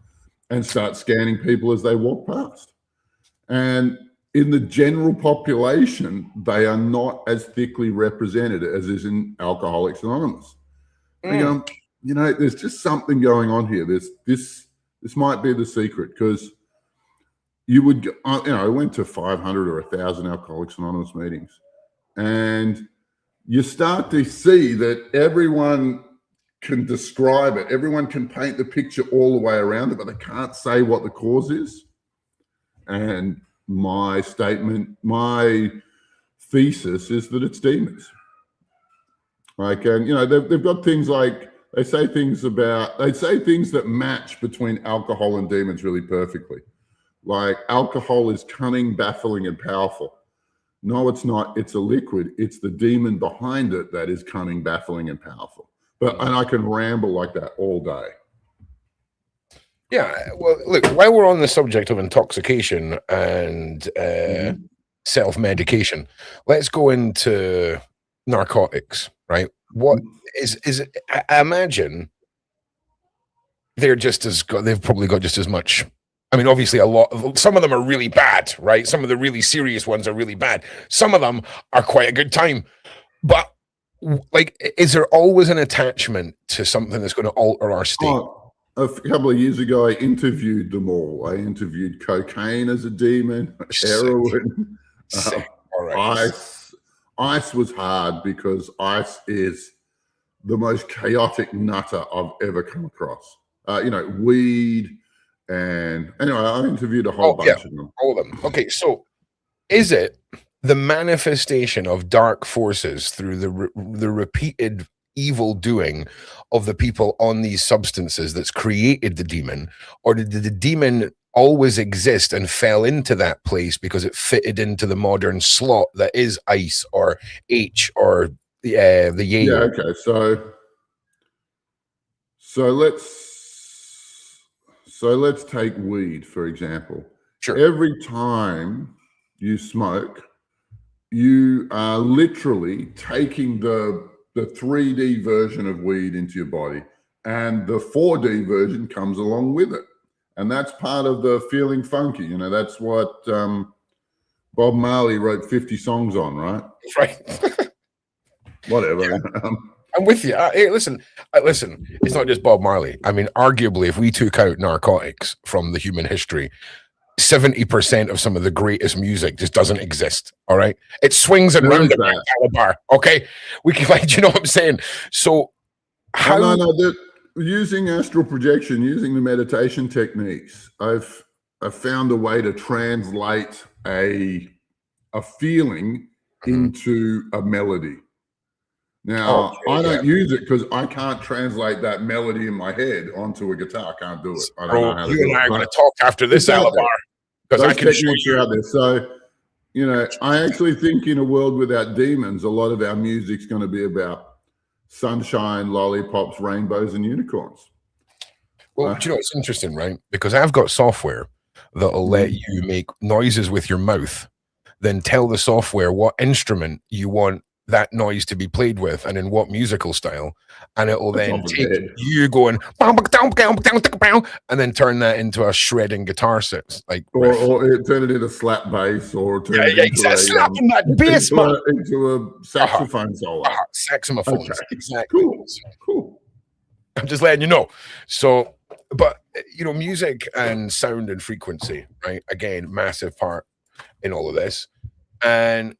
and start scanning people as they walk past. And in the general population, they are not as thickly represented as is in Alcoholics Anonymous. There's just something going on here. This might be the secret, because I went to 500 or 1,000 Alcoholics Anonymous meetings, and you start to see that everyone can describe it. Everyone can paint the picture all the way around it, but they can't say what the cause is. And my thesis is that it's demons. Like, and they've got things like, they say things that match between alcohol and demons really perfectly. Like, alcohol is cunning, baffling, and powerful. No, it's not. It's a liquid. It's the demon behind it that is cunning, baffling, and powerful. And I can ramble like that all day. Yeah. Well, look, while we're on the subject of intoxication and self-medication, let's go into narcotics, right? What is it? I imagine they've probably got just as much. I mean, obviously, some of them are really bad, right? Some of the really serious ones are really bad. Some of them are quite a good time. But, like, is there always an attachment to something that's going to alter our state? A couple of years ago, I interviewed them all. I interviewed cocaine as a demon, heroin, ice. Ice was hard because ice is the most chaotic nutter I've ever come across. Weed. And anyway, I interviewed a whole bunch of them. All of them. Okay, so is it the manifestation of dark forces through the repeated evil doing of the people on these substances that's created the demon, or did the demon always exist and fell into that place because it fitted into the modern slot that is ice or H or the Yale? Yeah. Okay. So let's take weed, for example. Sure. Every time you smoke, you are literally taking the 3D version of weed into your body, and the 4D version comes along with it. And that's part of the feeling funky. That's what Bob Marley wrote 50 songs on, right? Right. Whatever. Yeah. I'm with you. Hey, listen, it's not just Bob Marley. I mean, arguably, if we took out narcotics from the human history, 70% of some of the greatest music just doesn't exist. All right. It swings and rounds like Alobar. Okay. We can, like, you know what I'm saying? So how using astral projection, using the meditation techniques, I've found a way to translate a feeling into a melody. Now, I don't use it because I can't translate that melody in my head onto a guitar. I can't do it. I don't know how to do it. You and I are going to talk after this, Alobar, because I can show you out there. So, I actually think in a world without demons, a lot of our music's going to be about sunshine, lollipops, rainbows, and unicorns. Well, do you know, it's interesting, right? Because I've got software that'll let you make noises with your mouth, then tell the software what instrument you want that noise to be played with and in what musical style, and it'll then take you going and then turn that into a shredding guitar set, like or turn it into slap bass, or turn it into slapping that bass, into a saxophone solo. Saxophones, exactly. Cool. I'm just letting you know. So, but music and sound and frequency, right? Again, massive part in all of this. And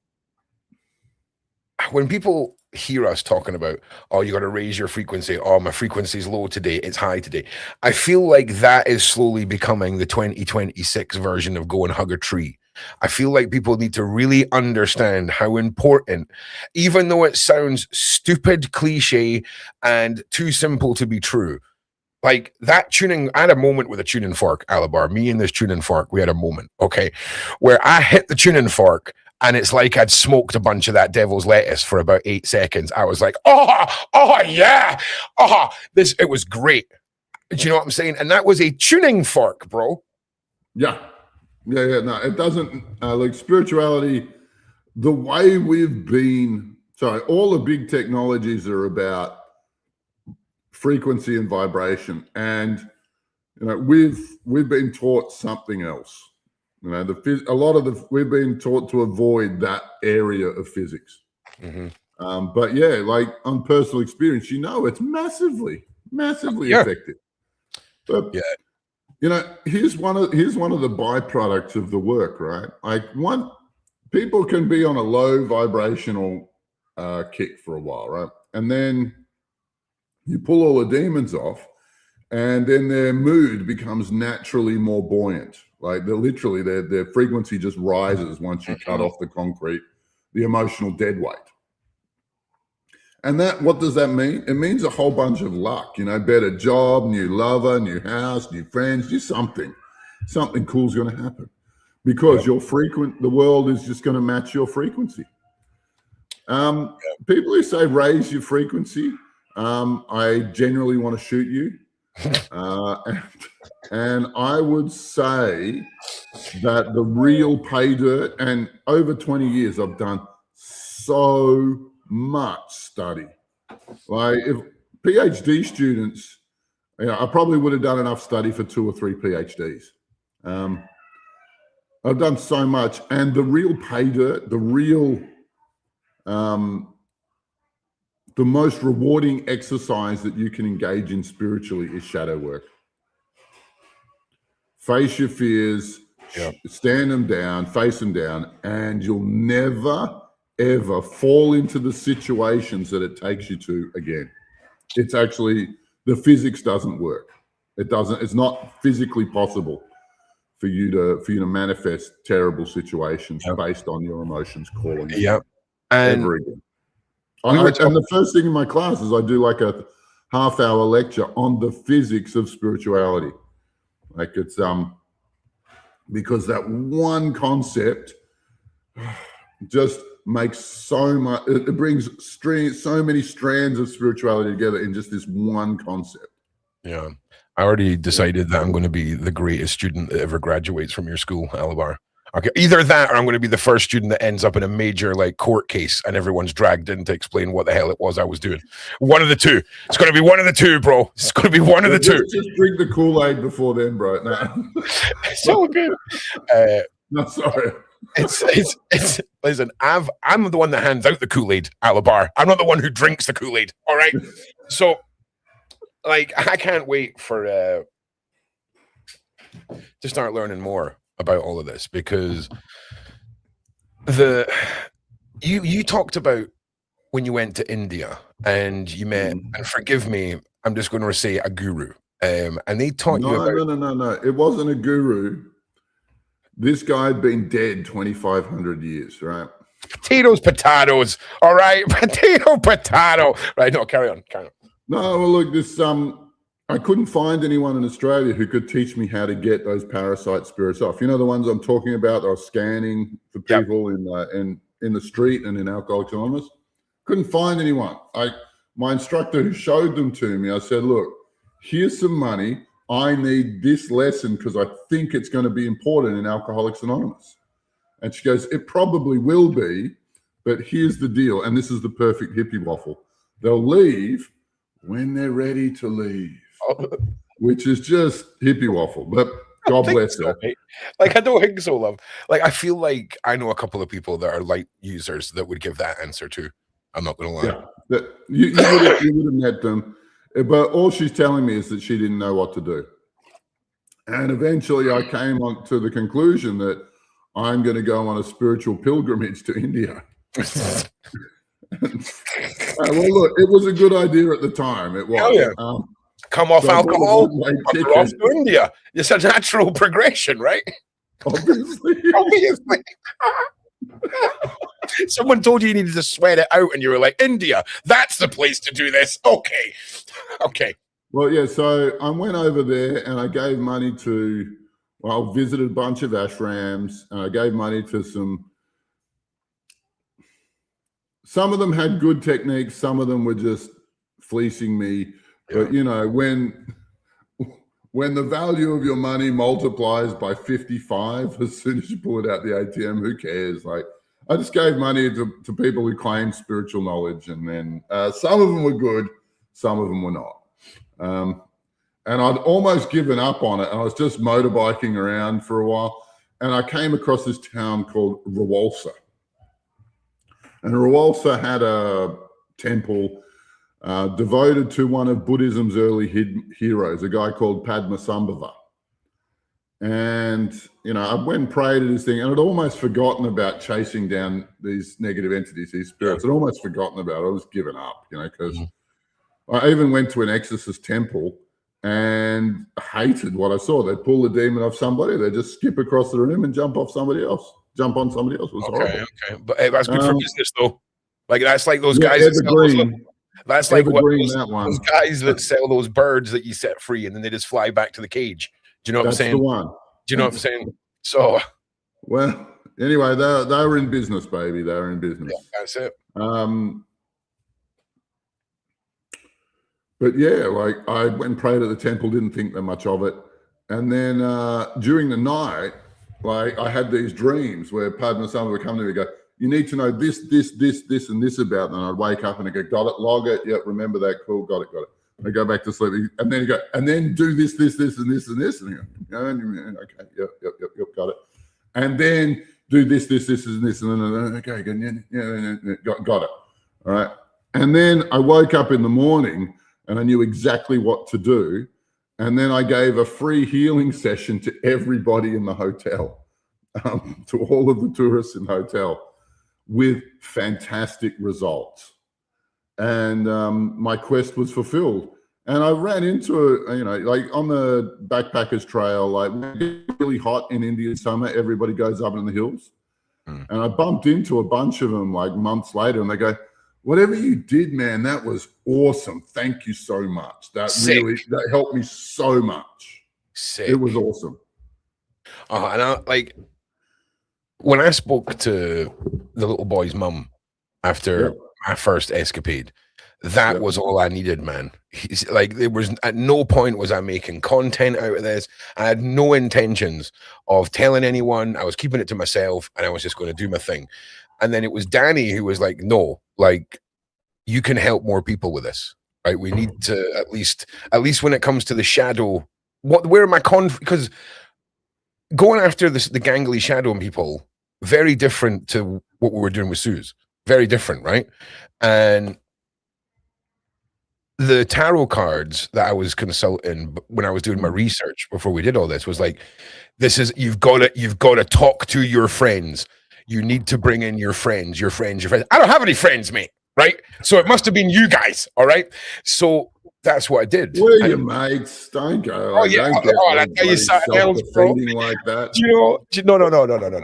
when people hear us talking about, oh, you got to raise your frequency, oh, my frequency is low today, it's high today, I feel like that is slowly becoming the 2026 version of go and hug a tree. I feel like people need to really understand how important, even though it sounds stupid, cliche, and too simple to be true, like that tuning. I had a moment with a tuning fork, Alobar. Me and this tuning fork, we had a moment, okay, where I hit the tuning fork and it's like I'd smoked a bunch of that devil's lettuce for about 8 seconds. I was like, oh yeah, it was great. Do you know what I'm saying? And that was a tuning fork, bro. Yeah. No, it doesn't like spirituality. The way we've been, all the big technologies are about frequency and vibration, and we've been taught something else. We've been taught to avoid that area of physics. But yeah, like on personal experience, it's massively effective. But here's one of the byproducts of the work, right? Like people can be on a low vibrational kick for a while, right? And then you pull all the demons off, and then their mood becomes naturally more buoyant. Like their frequency just rises once you cut off the concrete, the emotional dead weight. And what does that mean? It means a whole bunch of luck, better job, new lover, new house, new friends, just something cool is going to happen because the world is just going to match your frequency. People who say raise your frequency, I generally want to shoot you. And I would say that the real pay dirt, and over 20 years, I've done so much study. Like if PhD students, I probably would have done enough study for 2 or 3 PhDs. I've done so much, and the real pay dirt, the most rewarding exercise that you can engage in spiritually is shadow work. Face your fears, stand them down, face them down, and you'll never, ever fall into the situations that it takes you to again. It's actually, the physics doesn't work. It's not physically possible for you to manifest terrible situations based on your emotions calling you ever again. And the first thing in my class is I do like a half-hour lecture on the physics of spirituality. Like it's because that one concept just makes so much. It brings so many strands of spirituality together in just this one concept. Yeah, I already decided that I'm going to be the greatest student that ever graduates from your school, Alobar. Okay, either that or I'm going to be the first student that ends up in a major court case and everyone's dragged in to explain what the hell it was I was doing. One of the two. It's going to be one of the two, bro. It's going to be one of the two. Just drink the Kool-Aid before then, bro. No. It's all good. No, sorry. It's listen, I'm the one that hands out the Kool-Aid, Alobar. I'm not the one who drinks the Kool-Aid. All right. So I can't wait for to start learning more about all of this, because you talked about when you went to India and you met, and forgive me, I'm just going to say a guru, and they taught you about... No. It wasn't a guru. This guy had been dead 2,500 years, right? Potatoes. All right, potato. Right? No, carry on. No, well, look, this I couldn't find anyone in Australia who could teach me how to get those parasite spirits off. You know, the ones I'm talking about, I was scanning for people in the street and in Alcoholics Anonymous. Couldn't find anyone. My instructor who showed them to me, I said, look, here's some money. I need this lesson because I think it's going to be important in Alcoholics Anonymous. And she goes, it probably will be, but here's the deal. And this is the perfect hippie waffle. They'll leave when they're ready to leave. Which is just hippie waffle, but God bless her. Like, I don't think so, love. Like, I feel like I know a couple of people that are light users that would give that answer too. I'm not going to lie. Yeah, you would have met them, but all she's telling me is that she didn't know what to do. And eventually I came on to the conclusion that I'm going to go on a spiritual pilgrimage to India. Well, look, it was a good idea at the time. It was. Hell yeah. Come off alcohol, off to India. It's a natural progression, right? Obviously. Someone told you needed to sweat it out, and you were like, India, that's the place to do this. Okay. Well, yeah, so I went over there and I gave money to, well, I visited a bunch of ashrams, and I gave money to some of them had good techniques, some of them were just fleecing me. Yeah. But, you know, when the value of your money multiplies by 55 as soon as you pull it out the ATM, who cares? Like, I just gave money to people who claimed spiritual knowledge, and then some of them were good, some of them were not. And I'd almost given up on it, and I was just motorbiking around for a while, and I came across this town called Rawalsa. And Rawalsa had a temple devoted to one of Buddhism's early heroes, a guy called Padmasambhava. And, you know, I went and prayed at his thing, and I'd almost forgotten about chasing down these negative entities, these spirits. I'd almost forgotten about it. I was giving up, you know, because I even went to an exorcist temple and hated what I saw. They'd pull the demon off somebody, they'd just skip across the room and jump on somebody else. It was horrible. Okay. But hey, that's good for business, though. Like, that's like those guys. That's like those guys that sell those birds that you set free and then they just fly back to the cage. Do you know what I'm saying? That's the one. Do you know what I'm saying? So, well, anyway, they were in business, baby. They were in business. Yeah, that's it. But yeah, like, I went and prayed at the temple, didn't think that much of it. And then during the night, like, I had these dreams where Padmasambhava would come to me and go, you need to know this, and this about them. And I'd wake up and I'd go, got it, log it. Yep, remember that. Cool, got it. I go back to sleep. And then you go, and then do this, and this, and this. And you go, okay, yep, got it. And then do this, and this. And then, okay, got it. All right. And then I woke up in the morning and I knew exactly what to do. And then I gave a free healing session to everybody in the hotel, to all of the tourists in the hotel, with fantastic results. And my quest was fulfilled. And I ran into you know, like on the backpackers trail, like, really hot in Indian summer, everybody goes up in the hills. And I bumped into a bunch of them like months later, and they go, whatever you did, man, that was awesome. Thank you so much. That helped me so much. Sick. It was awesome. And I, like, when I spoke to the little boy's mum after my first escapade, that was all I needed, man. He's like, there was at no point was I making content out of this. I had no intentions of telling anyone. I was keeping it to myself, and I was just going to do my thing. And then it was Danny who was like, no, like, you can help more people with this, right? We need to at least when it comes to the shadow, where am I because going after the gangly shadow people, very different to what we were doing with Suze. Very different, right? And the tarot cards that I was consulting when I was doing my research before we did all this was like, this is, you've got to talk to your friends. You need to bring in your friends. I don't have any friends, mate, right? So it must have been you guys, all right? So that's what I did. Where are your mates? Don't go. Oh, yeah. I tell you something else, bro. Like that.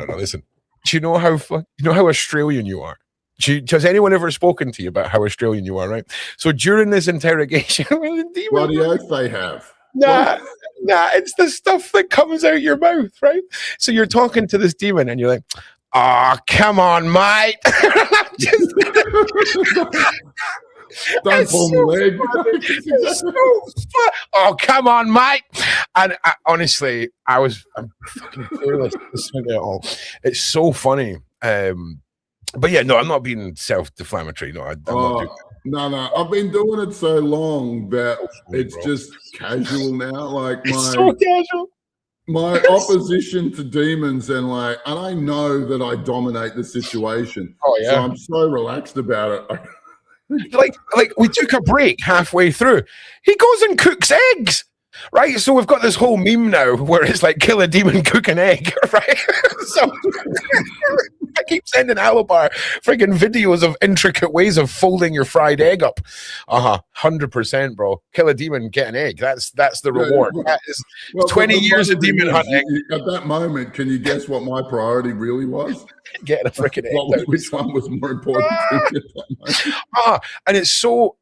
No. Listen, do you know how Australian you are? Has anyone ever spoken to you about how Australian you are, right? So during this interrogation, bloody oath they have. Nah, it's the stuff that comes out your mouth, right? So you're talking to this demon and you're like, oh, come on, mate. Don't pull my leg. Oh, come on, mate. And honestly, I'm fucking fearless. It's so funny. But yeah, no, I'm not being self-deflammatory. No, I'm not doing that. No. I've been doing it so long that it's just casual now. Like so casual. My opposition to demons and I know that I dominate the situation. Oh yeah. So I'm so relaxed about it. like we took a break halfway through. He goes and cooks eggs. Right, so we've got this whole meme now where it's like kill a demon, cook an egg, right? So I keep sending Alobar friggin' videos of intricate ways of folding your fried egg up. 100%, bro. Kill a demon, get an egg. That's the reward. That is 20 years of demon hunting. At that moment, can you guess what my priority really was? Getting a freaking egg. Which one was more important to me at that moment? And it's so,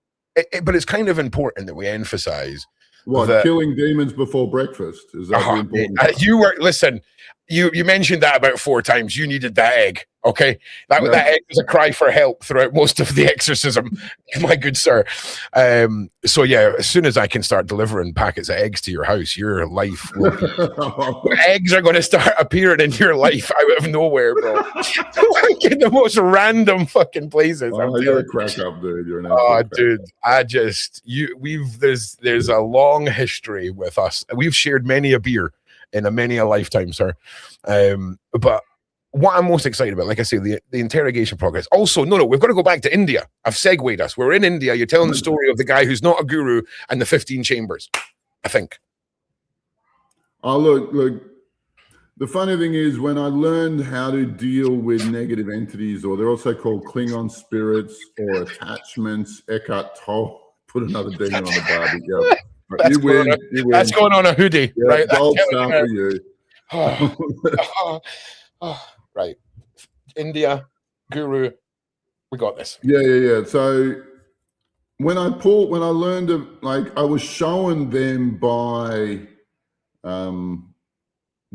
but it's kind of important that we emphasize. What, killing demons before breakfast? Is that the important? You were, listen, you mentioned that about 4 times. You needed that egg, okay? That egg was a cry for help throughout most of the exorcism, my good sir. So yeah, as soon as I can start delivering packets of eggs to your house, your life will eggs are going to start appearing in your life out of nowhere, bro. Like in the most random fucking places. Oh, you're a crack up, dude. You're an dude, there's a long history with us. We've shared many a beer in many a lifetime, sir. But what I'm most excited about, like I say, the interrogation progress. Also, no, we've got to go back to India. I've segued us. We're in India. You're telling the story of the guy who's not a guru and the 15 chambers, I think. Oh, look. The funny thing is, when I learned how to deal with negative entities, or they're also called Klingon spirits or attachments, Eckhart Tolle, put another demon on the barbie. That's you win. That's going on a hoodie, right? Gold star for you. Right. India, guru, we got this. Yeah. So when I learned I was shown them by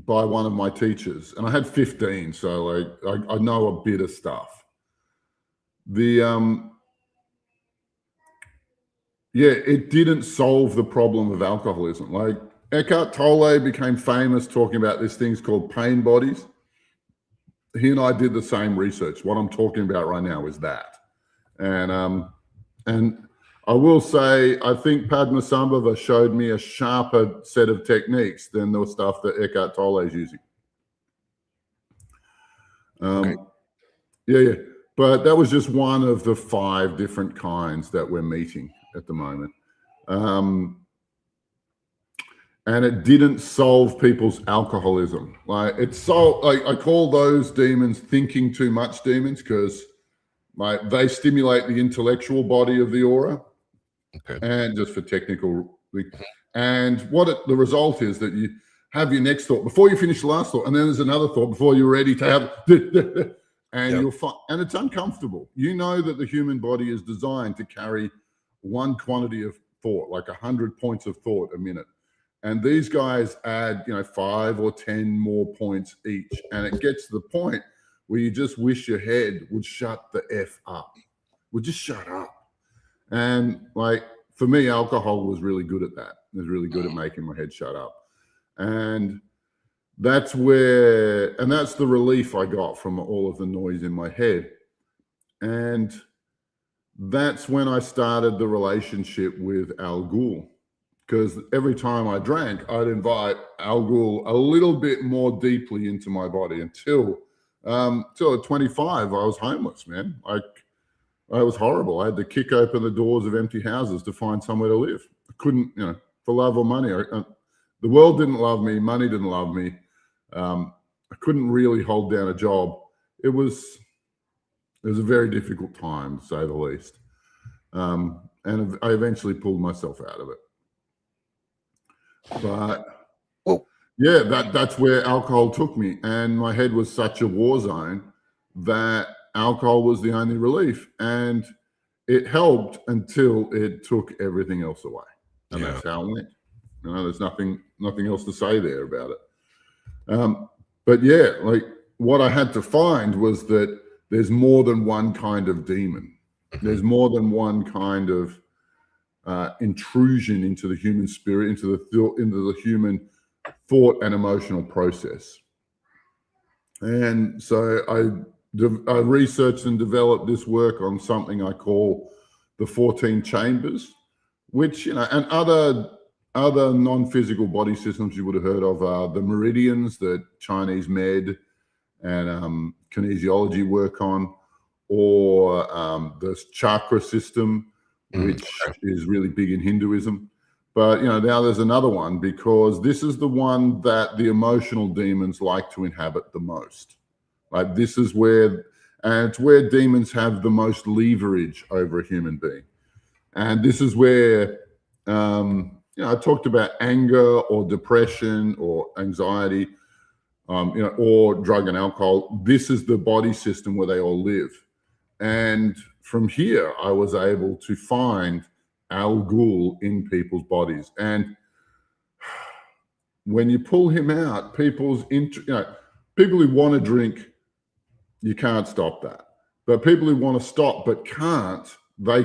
one of my teachers, and I had 15, so I know a bit of stuff. It didn't solve the problem of alcoholism. Like Eckhart Tolle became famous talking about these things called pain bodies. He and I did the same research. What I'm talking about right now is that. And I will say, I think Padmasambhava showed me a sharper set of techniques than the stuff that Eckhart Tolle is using. Okay. Yeah. But that was just one of the 5 different kinds that we're meeting at the moment. And it didn't solve people's alcoholism. I call those demons thinking too much demons, because they stimulate the intellectual body of the aura. Okay. And just for technical, and the result is that you have your next thought before you finish the last thought, and then there's another thought before you're ready to have, and you'll find, and it's uncomfortable. You know that the human body is designed to carry one quantity of thought, like 100 points of thought a minute. And these guys add, 5 or 10 more points each. And it gets to the point where you just wish your head would shut the F up, would just shut up. And for me, alcohol was really good at that. It was really good at making my head shut up. And that's the relief I got from all of the noise in my head. And that's when I started the relationship with Al Ghul, because every time I drank, I'd invite Al Ghul a little bit more deeply into my body until at 25, I was homeless, man. I was horrible. I had to kick open the doors of empty houses to find somewhere to live. I couldn't, for love or money. The world didn't love me. Money didn't love me. I couldn't really hold down a job. It was a very difficult time, to say the least. And I eventually pulled myself out of it. But that's where alcohol took me. And my head was such a war zone that alcohol was the only relief, and it helped until it took everything else away, and that's how it went. You know, there's nothing else to say there about it. But yeah, like what I had to find was that there's more than one kind of demon. There's more than one kind of intrusion into the human spirit, into the human thought and emotional process. And so I researched and developed this work on something I call the 14 chambers, which, you know, and other non-physical body systems you would have heard of are the meridians that Chinese med and kinesiology work on, or the chakra system, which is really big in Hinduism. But, you know, now there's another one, because this is the one that the emotional demons like to inhabit the most. Like, this is where, and it's where demons have the most leverage over a human being. And this is where, you know, I talked about anger or depression or anxiety, you know, or drug and alcohol. This is the body system where they all live. And from here, I was able to find Al Ghul in people's bodies. And when you pull him out, people who want to drink, you can't stop that. But people who want to stop but can't, they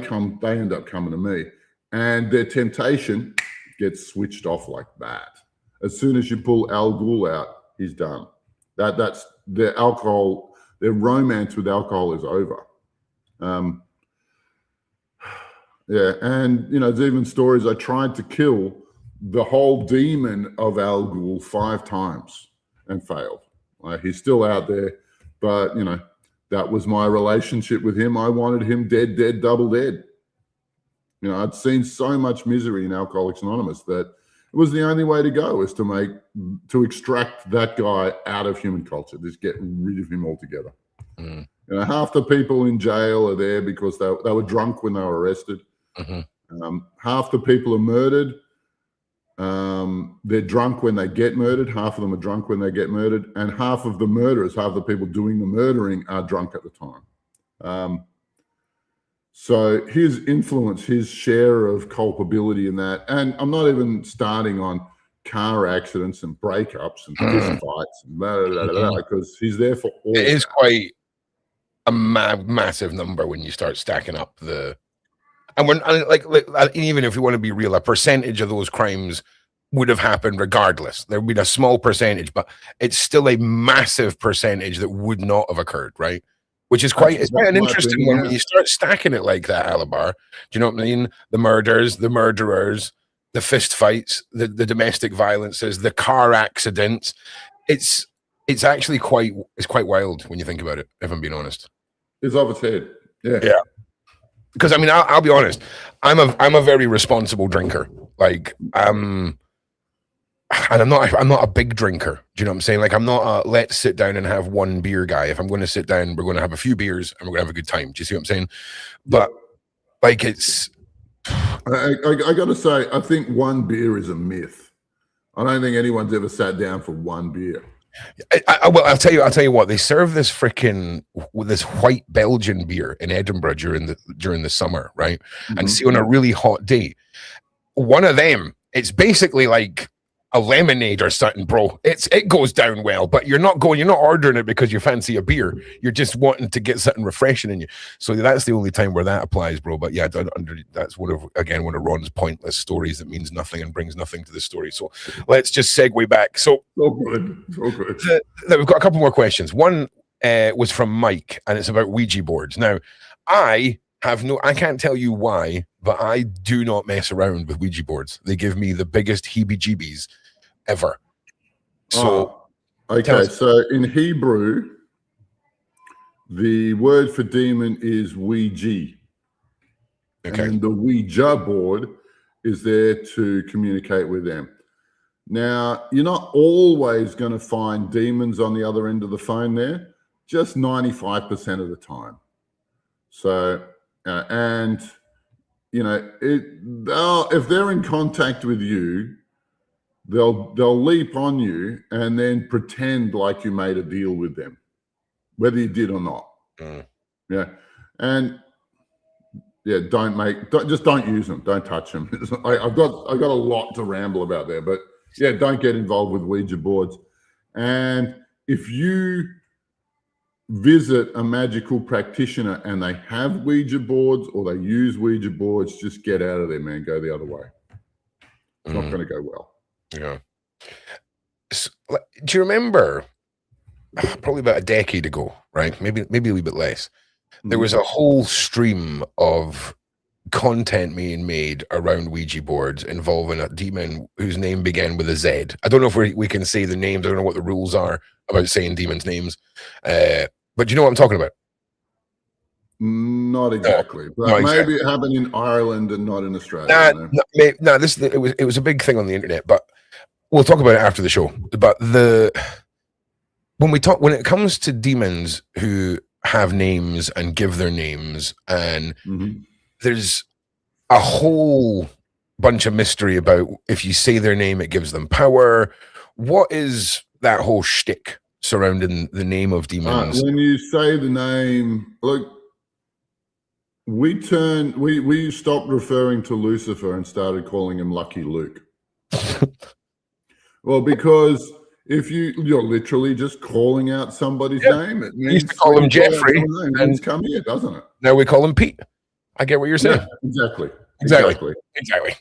end up coming to me. And their temptation gets switched off like that. As soon as you pull Al Ghul out, he's done. That's their alcohol, their romance with alcohol is over. Yeah, and, you know, there's even stories I tried to kill the whole demon of Al Ghul 5 times and failed. He's still out there, but, you know, that was my relationship with him. I wanted him dead, double dead. You know, I'd seen so much misery in Alcoholics Anonymous that it was the only way to go, is to extract that guy out of human culture, just get rid of him altogether. You know, half the people in jail are there because they were drunk when they were arrested. Half the people are murdered. They're drunk when they get murdered. Half of them are drunk when they get murdered. And half of the murderers, half the people doing the murdering, are drunk at the time. So his influence, his share of culpability in that, and I'm not even starting on car accidents and breakups and fist fights and blah, blah, blah, blah, because he's there for all. It is quite a massive number when you start stacking up the, and when like even if you want to be real, a percentage of those crimes would have happened regardless. There would be a small percentage, but it's still a massive percentage that would not have occurred, right? Which is quite an interesting one when you start stacking it like that, Alobar. Do you know what I mean? The murders, the murderers, the fist fights, the domestic violences, the car accidents. It's actually quite wild when you think about it, if I'm being honest. It's off its head. Yeah. Yeah. Because I mean, I'll be honest, I'm a very responsible drinker. Like, and I'm not a big drinker. Do you know what I'm saying? Like, I'm not a let's sit down and have one beer guy. If I'm going to sit down, we're going to have a few beers and we're going to have a good time. Do you see what I'm saying? But like, it's, I got to say, I think one beer is a myth. I don't think anyone's ever sat down for one beer. Well, I'll tell you what, they serve this white Belgian beer in Edinburgh during the summer, right? And see, on a really hot day, one of them, it's basically like a lemonade or something, bro. It goes down well, but you're not ordering it because you fancy a beer. You're just wanting to get something refreshing in you. So that's the only time where that applies, bro. But yeah, that's one of Ron's pointless stories that means nothing and brings nothing to the story. So let's just segue back. So good. We've got a couple more questions. One was from Mike, and it's about Ouija boards. Now, I can't tell you why, but I do not mess around with Ouija boards. They give me the biggest heebie-jeebies ever. So, okay. So in Hebrew, the word for demon is Ouija. Okay. And the Ouija board is there to communicate with them. Now, you're not always going to find demons on the other end of the phone there, just 95% of the time. So, and, you know, if they're in contact with you, they'll leap on you and then pretend like you made a deal with them, whether you did or not. Yeah, and yeah, don't use them. Don't touch them. I've got a lot to ramble about there, but yeah, don't get involved with Ouija boards. And if you visit a magical practitioner and they have Ouija boards or they use Ouija boards, just get out of there, man. Go the other way. It's not going to go well. Yeah. So, do you remember probably about a decade ago, right? Maybe a little bit less. There was a whole stream of content being made around Ouija boards involving a demon whose name began with a Z. I don't know if we can say the names. I don't know what the rules are about saying demons' names. But do you know what I'm talking about? Not exactly. But maybe it happened in Ireland and not in Australia. It was a big thing on the internet, but we'll talk about it after the show. But when it comes to demons who have names and give their names, and there's a whole bunch of mystery about if you say their name, it gives them power. What is that whole shtick surrounding the name of demons? When you say the name, look, we stopped referring to Lucifer and started calling him Lucky Luke. Well, because if you're literally just calling out somebody's name, it means we used to call him Jeffrey, and it's come here, doesn't it? Now we call him Pete. I get what you're saying. Yeah, exactly.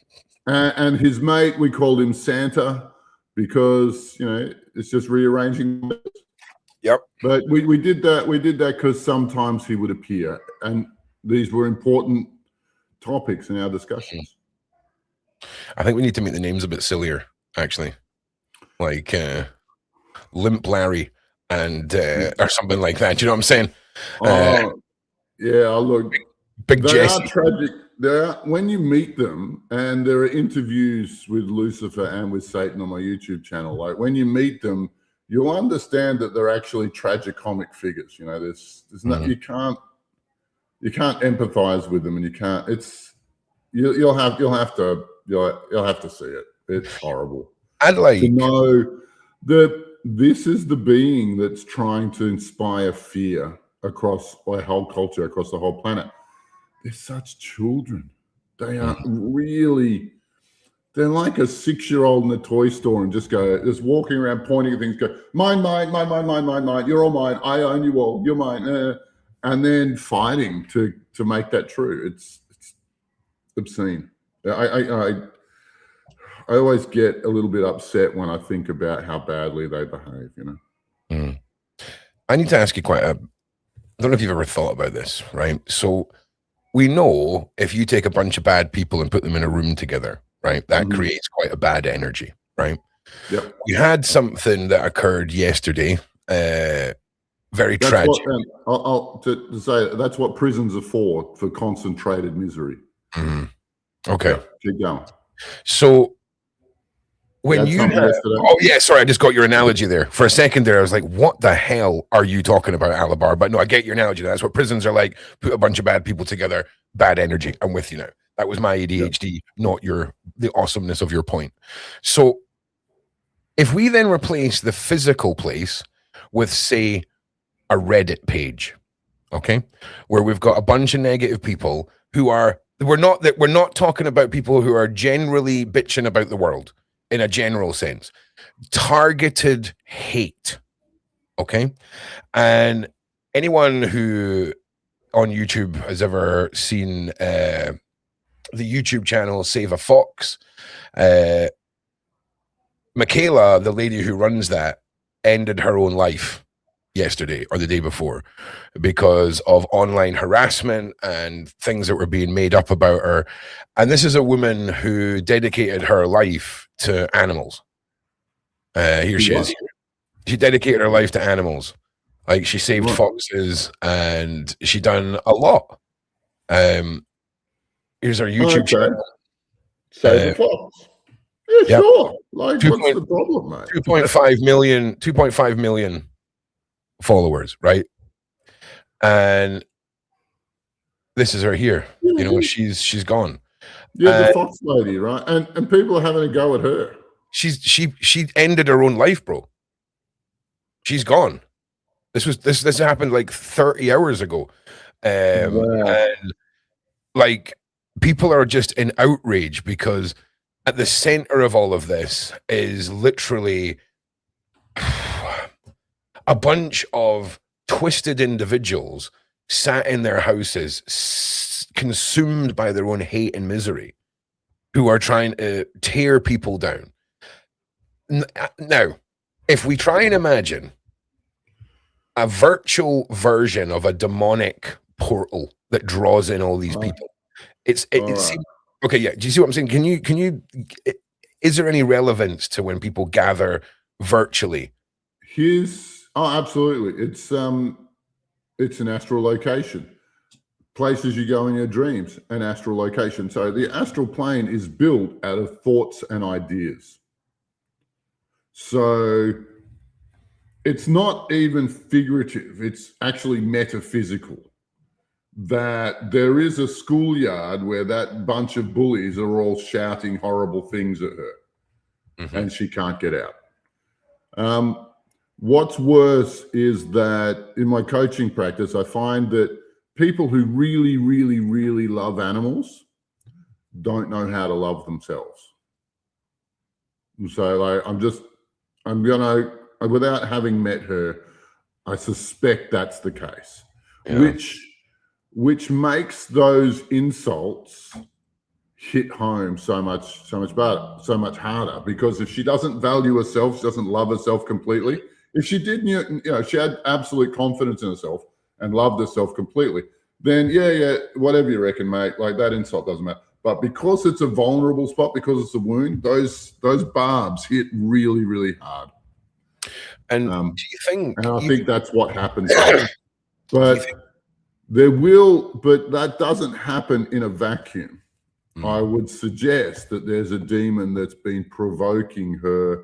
And his mate, we called him Santa because it's just rearranging. Yep. But we did that. We did that because sometimes he would appear, and these were important topics in our discussions. I think we need to make the names a bit sillier, actually, like Limp Larry and or something like that. Do you know what I'm saying? Look, Big they Jesse. are tragic. When you meet them, and there are interviews with Lucifer and with Satan on my YouTube channel. Like when you meet them, you'll understand that they're actually tragicomic figures. There's no, you can't empathize with them, and you can't. You'll have to see it. It's horrible. I'd like to know that this is the being that's trying to inspire fear across our whole culture, across the whole planet. They're such children. They are really. They're like a 6-year-old in a toy store and just walking around pointing at things, go, mine, mine, mine, mine, mine, mine, mine. You're all mine. I own you all. You're mine. And then fighting to make that true. It's obscene. I always get a little bit upset when I think about how badly they behave, I need to ask you I don't know if you've ever thought about this, right? So we know if you take a bunch of bad people and put them in a room together, right, that creates quite a bad energy, right? Yep. We had something that occurred yesterday, very tragic. To say that's what prisons are for concentrated misery. Okay. Yeah, keep going. So when sorry, I just got your analogy there. For a second there, I was like, what the hell are you talking about, Alobar? But no, I get your analogy. That's what prisons are like. Put a bunch of bad people together, bad energy. I'm with you now. That was my ADHD, not the awesomeness of your point. So if we then replace the physical place with, say, a Reddit page, okay, where we've got a bunch of negative people who we're not talking about people who are generally bitching about the world in a general sense, targeted hate, okay? And anyone who on YouTube has ever seen the YouTube channel Save a Fox, Michaela, the lady who runs that, ended her own life yesterday or the day before because of online harassment and things that were being made up about her. And this is a woman who dedicated her life to animals. Here she is. She dedicated her life to animals. Like she saved foxes and she done a lot. Here's our YouTube channel. Save a fox. Yeah, sure. Like, what's the problem, mate? 2.5 million followers, right? And this is her here. She's gone. Yeah, the fox lady, right? And people are having a go at her. She ended her own life, bro. She's gone. This happened like 30 hours ago. Wow. And like people are just in outrage because at the center of all of this is literally a bunch of twisted individuals sat in their houses, consumed by their own hate and misery, who are trying to tear people down. Now, if we try and imagine a virtual version of a demonic portal that draws in all these people, it's okay. Yeah, do you see what I'm saying? Can you? Is there any relevance to when people gather virtually? Absolutely. It's an astral location. Places you go in your dreams, an astral location. So the astral plane is built out of thoughts and ideas. So it's not even figurative, it's actually metaphysical. That there is a schoolyard where that bunch of bullies are all shouting horrible things at her, and she can't get out. What's worse is that in my coaching practice, I find that people who really, really, really love animals don't know how to love themselves. So I'm gonna, without having met her, I suspect that's the case, which makes those insults hit home so much harder, because if she doesn't value herself, she doesn't love herself completely. If she did, she had absolute confidence in herself and loved herself completely, then whatever you reckon, mate, like that insult doesn't matter. But because it's a vulnerable spot, because it's a wound, those barbs hit really, really hard. And do you think? And I think that's what happens. But that doesn't happen in a vacuum. I would suggest that there's a demon that's been provoking her.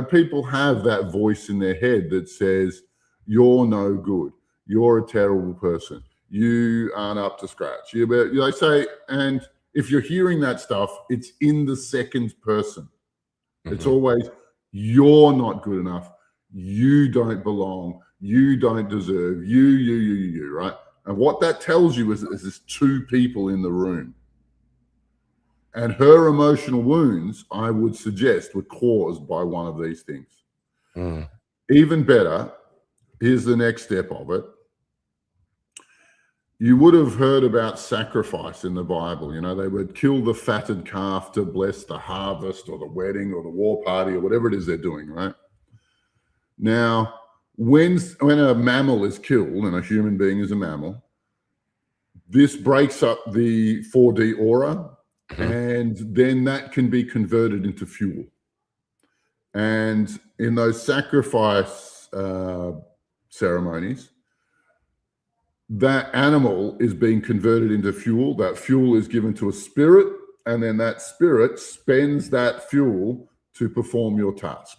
People have that voice in their head that says, "You're no good. You're a terrible person. You aren't up to scratch." They say, and if you're hearing that stuff, it's in the second person. It's always, "You're not good enough. You don't belong. You don't deserve. You, right?" And what that tells you is that there's two people in the room. And her emotional wounds, I would suggest, were caused by one of these things. Even better, here's the next step of it. You would have heard about sacrifice in the Bible. They would kill the fatted calf to bless the harvest or the wedding or the war party or whatever it is they're doing, right? Now, when a mammal is killed, and a human being is a mammal, this breaks up the 4D aura, and then that can be converted into fuel. And in those sacrifice ceremonies, that animal is being converted into fuel. That fuel is given to a spirit, and then that spirit spends that fuel to perform your task.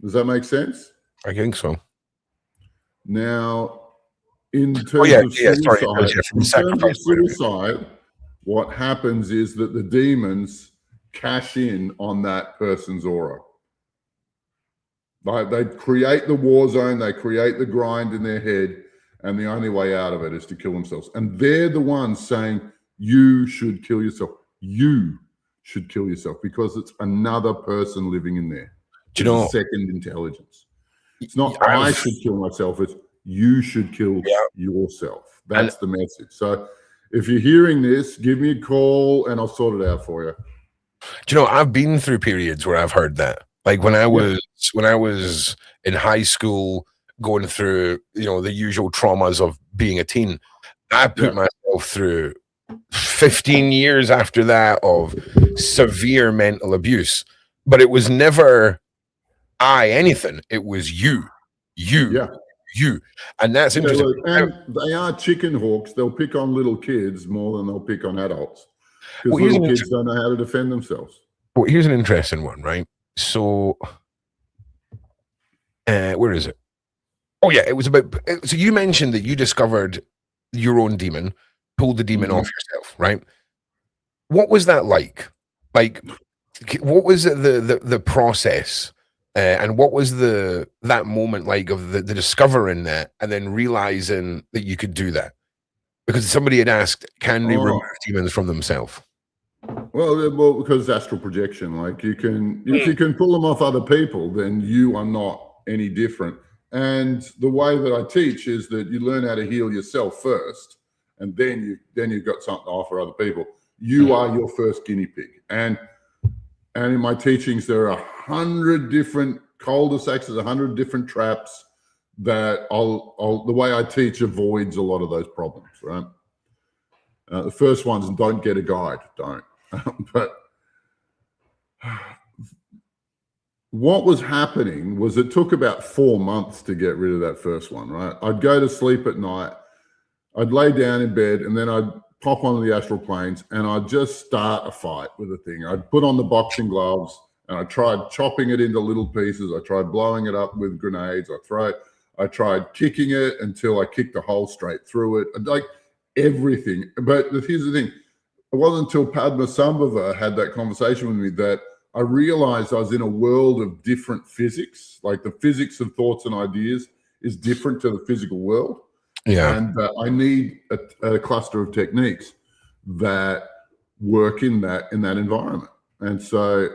Does that make sense? I think so. Now, in terms of suicide, what happens is that the demons cash in on that person's aura. They create the war zone, they create the grind in their head, and the only way out of it is to kill themselves. And they're the ones saying, "You should kill yourself. You should kill yourself," because it's another person living in there. Do you know? Second intelligence. It's not I should kill myself. It's you should kill yourself. That's the message. So if you're hearing this, give me a call and I'll sort it out for you. Do you know, I've been through periods where I've heard that. Like when I was in high school, going through, the usual traumas of being a teen, I put myself through 15 years after that of severe mental abuse. But it was never anything. It was you. And that's interesting. And they are chicken hawks. They'll pick on little kids more than they'll pick on adults, because little kids don't know how to defend themselves. Well, here's an interesting one, right? So, where is it? Oh yeah, it was about. So you mentioned that you discovered your own demon, pulled the demon off yourself, right? What was that like? Like, what was the process? And what was that moment like of the discovering that and then realizing that you could do that? Because somebody had asked, can they remove demons from themselves? Well, because astral projection, like if you can pull them off other people, then you are not any different. And the way that I teach is that you learn how to heal yourself first, and then you've got something to offer other people. You are your first guinea pig. And in my teachings, there are 100 different cul-de-sacs, 100 different traps that the way I teach avoids a lot of those problems, right? The first one's don't get a guide, don't. But what was happening was it took about 4 months to get rid of that first one, right? I'd go to sleep at night, I'd lay down in bed, and then I'd pop onto the astral planes and I'd just start a fight with the thing. I'd put on the boxing gloves and I tried chopping it into little pieces. I tried blowing it up with grenades. I tried kicking it until I kicked a hole straight through it. Like everything. But here's the thing. It wasn't until Padmasambhava had that conversation with me that I realized I was in a world of different physics. Like the physics of thoughts and ideas is different to the physical world. Yeah. And I need a cluster of techniques that work in that environment. And so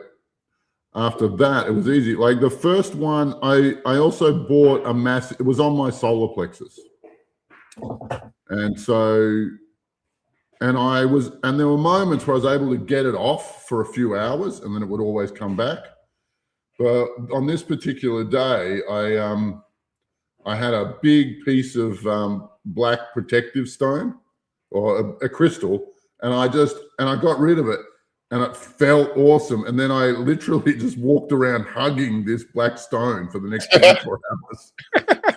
after that, it was easy. Like the first one, I also bought a massive, it was on my solar plexus. And so, and there were moments where I was able to get it off for a few hours and then it would always come back. But on this particular day, I had a big piece of black protective stone or a crystal, and I got rid of it, and it felt awesome. And then I literally just walked around hugging this black stone for the next 24 hours.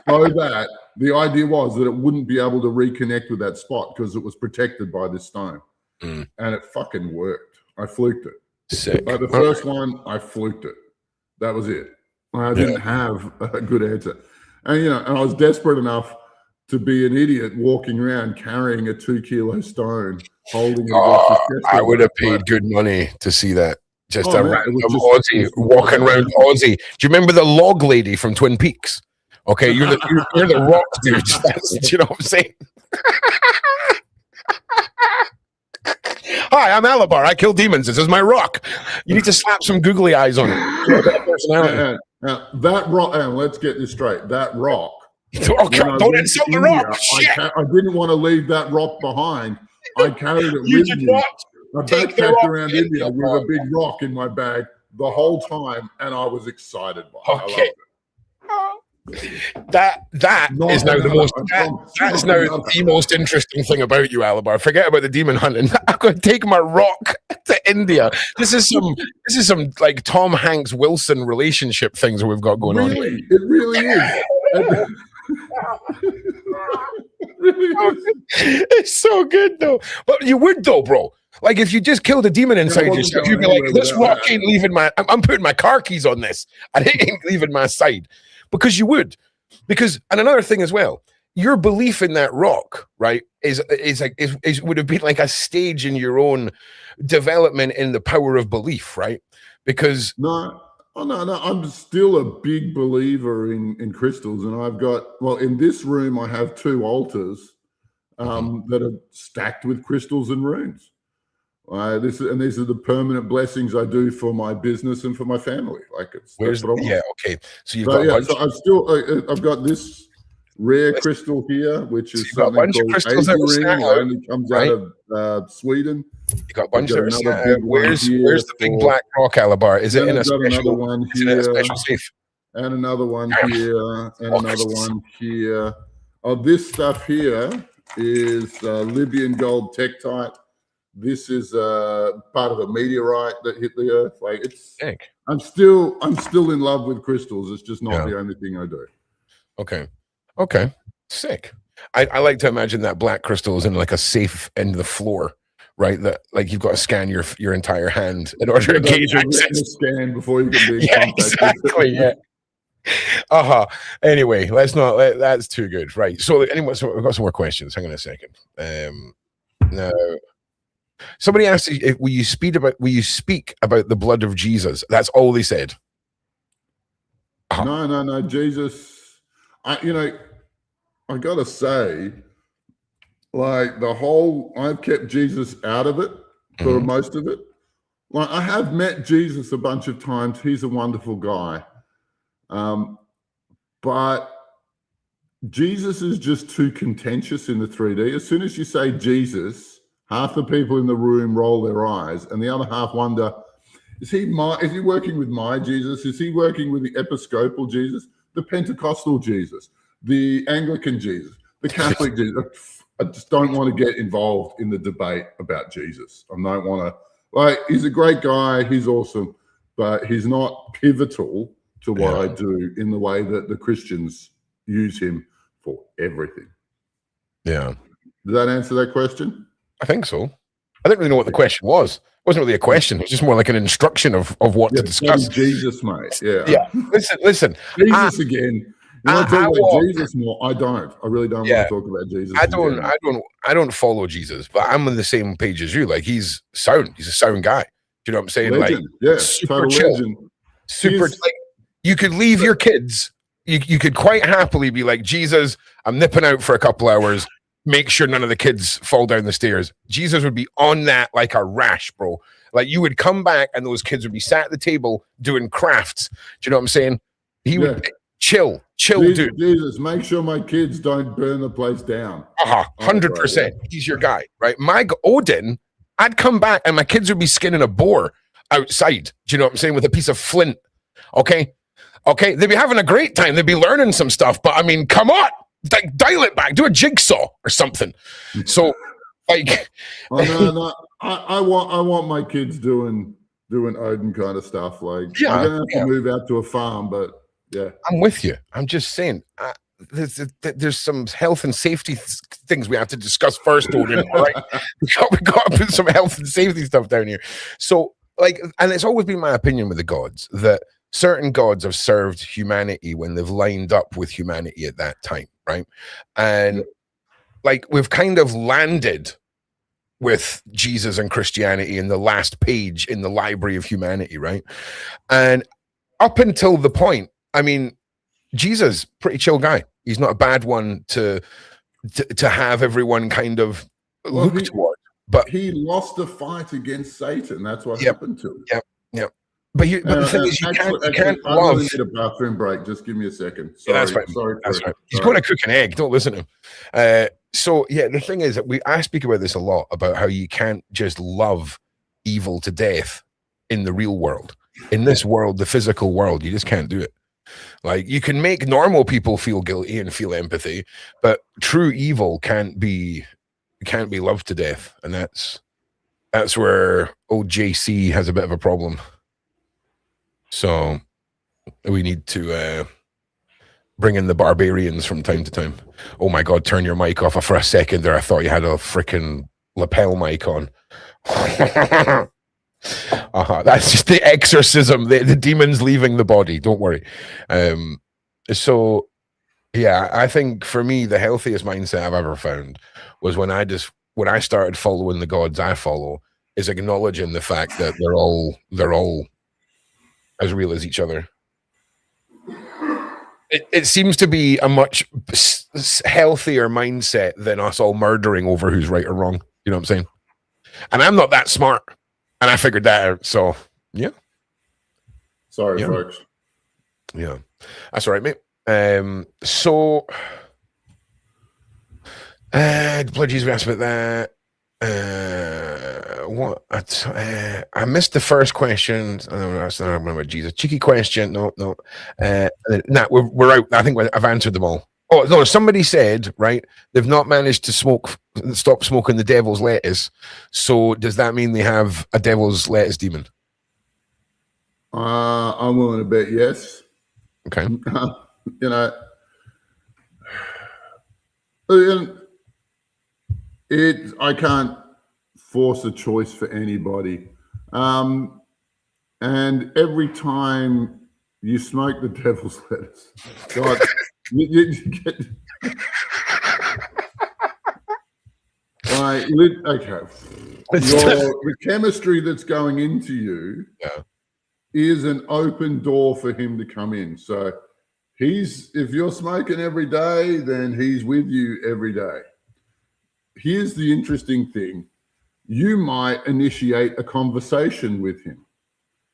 So that the idea was that it wouldn't be able to reconnect with that spot because it was protected by this stone. And it fucking worked. I fluked it. Sick. Like the first one, I fluked it. That was it. I didn't have a good answer. And, and I was desperate enough to be an idiot walking around carrying a 2-kilo stone, holding it. I would have paid good money to see that. Just a random Aussie walking around Aussie. Do you remember the log lady from Twin Peaks? Okay, you're the rock dude. Do you know what I'm saying? Hi, I'm Alobar. I kill demons. This is my rock. You need to slap some googly eyes on it. That rock, and let's get this straight. That rock. Don't insult the rock. I didn't want to leave that rock behind. I carried it with me. I backpacked around India with a big rock in my bag the whole time, and I was excited by it. Okay. That is now the most interesting thing about you, Alobar. Forget about the demon hunting. I'm going to take my rock to India. This is some like Tom Hanks Wilson relationship things that we've got going on here. It really is. It's so good though. But you would though, bro. Like if you just killed a demon inside yourself, you'd be like, this rock ain't leaving I'm putting my car keys on this and it ain't leaving my side. Because you would. And another thing as well, your belief in that rock, right, is would have been like a stage in your own development in the power of belief, right? Because no, I'm still a big believer in crystals, and I've got, in this room I have 2 altars that are stacked with crystals and runes. These are the permanent blessings I do for my business and for my family. Like okay. So you've got I've got this rare crystal here, which is something called crystals Asia ring. It only comes out of Sweden. You got a bunch of where's the big black rock, Alobar? Is it in a special one here? Special safe? And another one here, and another one here. This stuff here is Libyan gold tektite. This is part of a meteorite that hit the earth. Like it's, sick. I'm still in love with crystals. It's just not the only thing I do. Okay, sick. I like to imagine that black crystal is in like a safe in the floor, right? That like you've got to scan your entire hand in order to gauge access. Scan before you can be in contact. Exactly. Anyway, that's too good, right? So anyway, so we've got some more questions. Hang on a second. Now. Somebody asked, will you speak about the blood of Jesus? That's all they said. No. Jesus, I gotta say, like I've kept Jesus out of it for most of it. Like I have met Jesus a bunch of times. He's a wonderful guy. But Jesus is just too contentious in the 3D. As soon as you say Jesus, half the people in the room roll their eyes and the other half wonder, is he working with my Jesus? Is he working with the Episcopal Jesus, the Pentecostal Jesus, the Anglican Jesus, the Catholic Jesus? I just don't want to get involved in the debate about Jesus. I don't want to, he's a great guy. He's awesome, but he's not pivotal to what I do in the way that the Christians use him for everything. Yeah. Does that answer that question? I think so. I didn't really know what the question was. It wasn't really a question. It was just more like an instruction of what to discuss. Jesus, mate. Yeah. Yeah. Listen. Jesus again. You want to talk about Jesus more? I don't. I really don't want to talk about Jesus. I don't follow Jesus, but I'm on the same page as you. Like he's sound. He's a sound guy. Do you know what I'm saying? Legend. Like super chill. Legend. Super like you could leave your kids. You could quite happily be like, Jesus, I'm nipping out for a couple hours. Make sure none of the kids fall down the stairs. Jesus would be on that like a rash, bro. Like you would come back and those kids would be sat at the table doing crafts. Do you know what I'm saying? He would chill, dude. Jesus, make sure my kids don't burn the place down. 100%. He's your guy, right? Odin, I'd come back and my kids would be skinning a boar outside. Do you know what I'm saying? With a piece of flint. Okay, they'd be having a great time. They'd be learning some stuff. But I mean, come on, like dial it back, do a jigsaw or something. So, like, no. I want my kids doing Odin kind of stuff. Like, I'm gonna have to move out to a farm, but yeah, I'm with you. I'm just saying, there's some health and safety things we have to discuss first, Odin. All right, we got to put some health and safety stuff down here. So, like, and it's always been my opinion with the gods that certain gods have served humanity when they've lined up with humanity at that time, right? And like we've kind of landed with Jesus and Christianity in the last page in the library of humanity, right? And up until the point, I mean, Jesus, pretty chill guy. He's not a bad one to have everyone kind of look toward. But he lost the fight against Satan. That's what happened to him. Yeah. But the thing is, you can't love. I really need a bathroom break. Just give me a second. Sorry, that's right. Sorry. He's going to cook an egg. Don't listen to him. So yeah, the thing is that I speak about this a lot about how you can't just love evil to death in the real world. In this world, the physical world, you just can't do it. Like you can make normal people feel guilty and feel empathy, but true evil can't be loved to death, and that's where old JC has a bit of a problem. So we need to bring in the barbarians from time to time. Oh my God, turn your mic off for a second there. I thought you had a freaking lapel mic on. That's just the exorcism, the demons leaving the body. Don't worry. So yeah, I think for me, the healthiest mindset I've ever found was when I started following the gods I follow is acknowledging the fact that they're all as real as each other. It seems to be a much healthier mindset than us all murdering over who's right or wrong. You know what I'm saying? And I'm not that smart, and I figured that out. So yeah. Sorry, folks. Yeah, that's all right, mate. So apologies, we asked about that. I missed the first question. I don't know. That's not about Jesus. Cheeky question. No. We're out. I think I've answered them all. Oh no! Somebody said they've not managed to stop smoking the devil's lettuce. So does that mean they have a devil's lettuce demon? I'm willing to bet yes. Okay. I can't force a choice for anybody. And every time you smoke the devil's lettuce, God, you get okay. The chemistry that's going into you is an open door for him to come in. So if you're smoking every day, then he's with you every day. Here's the interesting thing. You might initiate a conversation with him.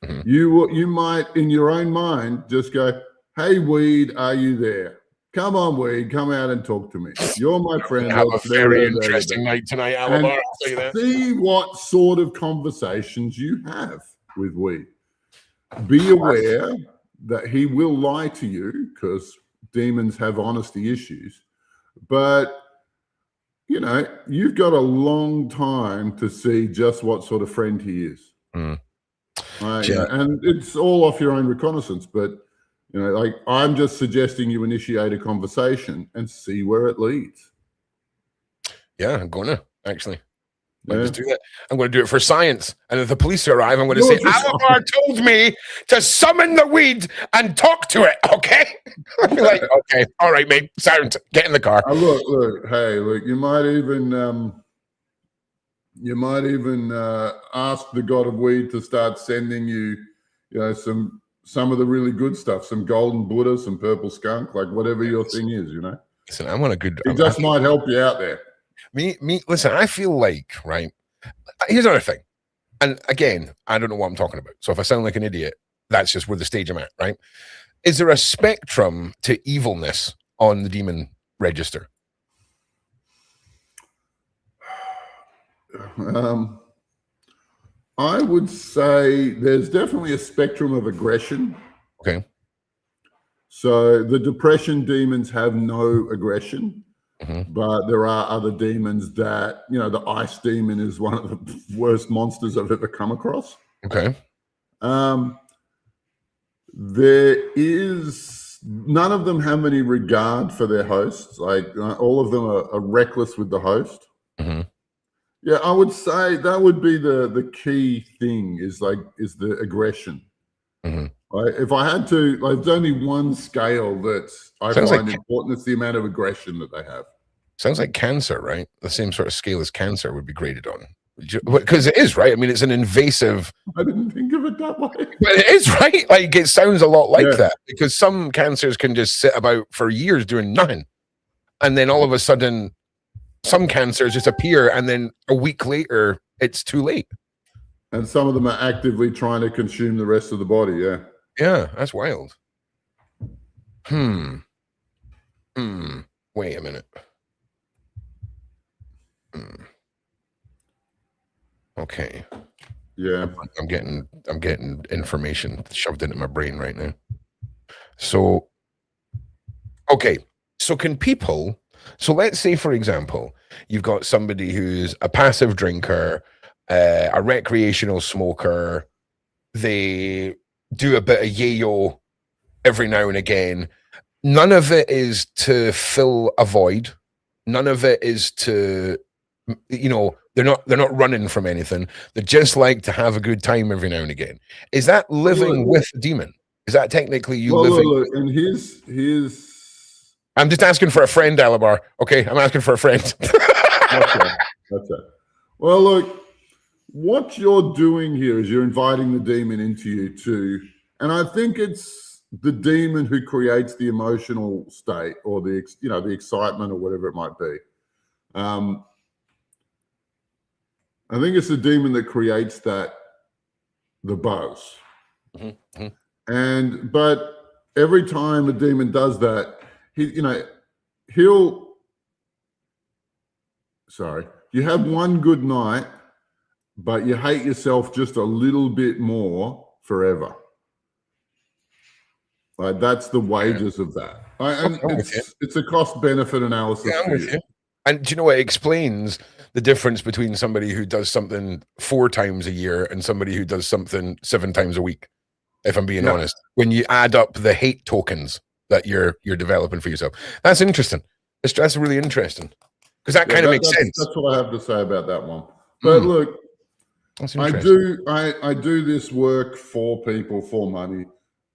Mhm. You might, in your own mind, just go, "Hey, weed, are you there? Come on, weed, come out and talk to me. You're my friend." Have a very interesting night tonight, Alobar. I'll tell you that. See what sort of conversations you have with weed. Be aware that he will lie to you, because demons have honesty issues. But you know, you've got a long time to see just what sort of friend he is. Mm. You know, and it's all off your own reconnaissance. But you know, like, I'm just suggesting you initiate a conversation and see where it leads. Yeah, I'm going to actually. Just do that. I'm going to do it for science. And if the police arrive, I'm going to say, Alobar told me to summon the weed and talk to it. Okay. I'll be like, okay, all right, mate. Sound. Get in the car. Look. Hey, look. You might even ask the god of weed to start sending you, you know, some of the really good stuff, some golden Buddha, some purple skunk, like whatever your thing is, you know. Listen, I want a good. It just might help you out there. Listen, I feel like, right, here's another thing. And again, I don't know what I'm talking about. So if I sound like an idiot, that's just where the stage I'm at, right? Is there a spectrum to evilness on the demon register? I would say there's definitely a spectrum of aggression. Okay. So the depression demons have no aggression. Mm-hmm. But there are other demons that, you know, the ice demon is one of the worst monsters I've ever come across. Okay. There is, none of them have any regard for their hosts. Like, all of them are reckless with the host. Mm-hmm. Yeah, I would say that would be the key thing is the aggression. Mm-hmm. If I had to, like, there's only one scale that I find important. It's the amount of aggression that they have. Sounds like cancer, right? The same sort of scale as cancer would be graded on. Because it is, right? I mean, it's an invasive. I didn't think of it that way. But it is, right? Like, it sounds a lot like that, because some cancers can just sit about for years doing nothing. And then all of a sudden, some cancers just appear, and then a week later, it's too late. And some of them are actively trying to consume the rest of the body, yeah. Yeah, that's wild. Wait a minute. Okay. Yeah. I'm getting information shoved into my brain right now. So, okay. So can people, so let's say, for example, you've got somebody who's a passive drinker, a recreational smoker, they do a bit of yayo every now and again. None of it is to fill a void. None of it is to, you know, they're not running from anything. They just like to have a good time every now and again. Is that living with a demon? Is that technically you living? Look, and here's. I'm just asking for a friend, Alobar. Okay, I'm asking for a friend. That's it. Well, look, what you're doing here is you're inviting the demon into you too, and I think it's the demon who creates the emotional state or the excitement or whatever it might be. I think it's the demon that creates the buzz. Mm-hmm. But every time a demon does that, you have one good night, but you hate yourself just a little bit more forever. Like, that's the wages of that. And it's a cost benefit analysis. Yeah, I'm with you. And do you know what explains the difference between somebody who does something 4 times a year and somebody who does something 7 times a week? If I'm being honest, when you add up the hate tokens that you're developing for yourself, that's interesting. That's really interesting, because that kind of makes sense. That's what I have to say about that one. But look, I do this work for people for money,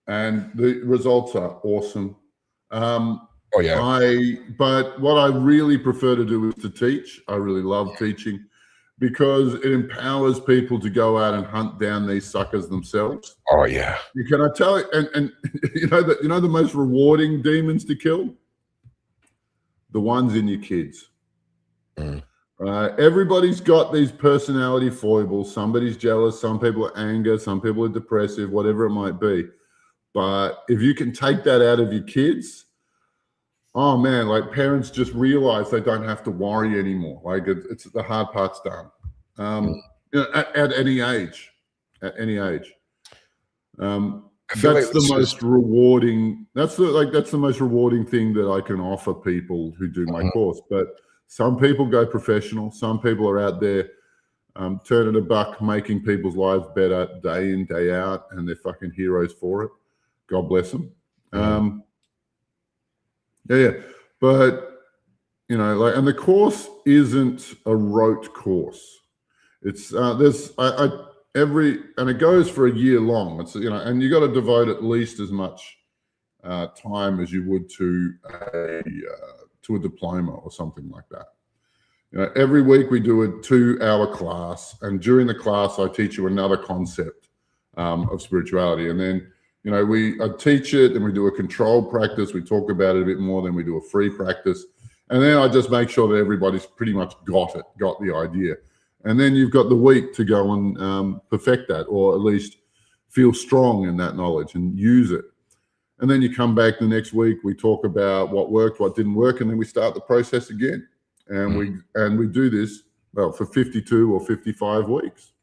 and the results are awesome. Oh yeah. But what I really prefer to do is to teach. I really love teaching. because it empowers people to go out and hunt down these suckers themselves. Oh yeah. Can I tell you? And you know the most rewarding demons to kill? The ones in your kids. Everybody's got these personality foibles. Somebody's jealous. Some people are angry. Some people are depressive. Whatever it might be. But if you can take that out of your kids, oh man, like parents just realize they don't have to worry anymore. Like it's the hard part's done. You know, at any age, that's the most rewarding. That's the most rewarding thing that I can offer people who do my course. But some people go professional. Some people are out there turning a buck, making people's lives better day in, day out, and they're fucking heroes for it. God bless them. Yeah. But, you know, like, and the course isn't a rote course. It's, and it goes for a year long. It's, you know, and you got to devote at least as much time as you would to a diploma or something like that. You know, every week we do a 2-hour class, and during the class I teach you another concept of spirituality, and then you know I teach it, and we do a controlled practice. We talk about it a bit more, then we do a free practice, and then I just make sure that everybody's pretty much got the idea, and then you've got the week to go and perfect that, or at least feel strong in that knowledge and use it. And then you come back the next week, we talk about what worked, what didn't work, and then we start the process again. And we do this, well, for 52 or 55 weeks.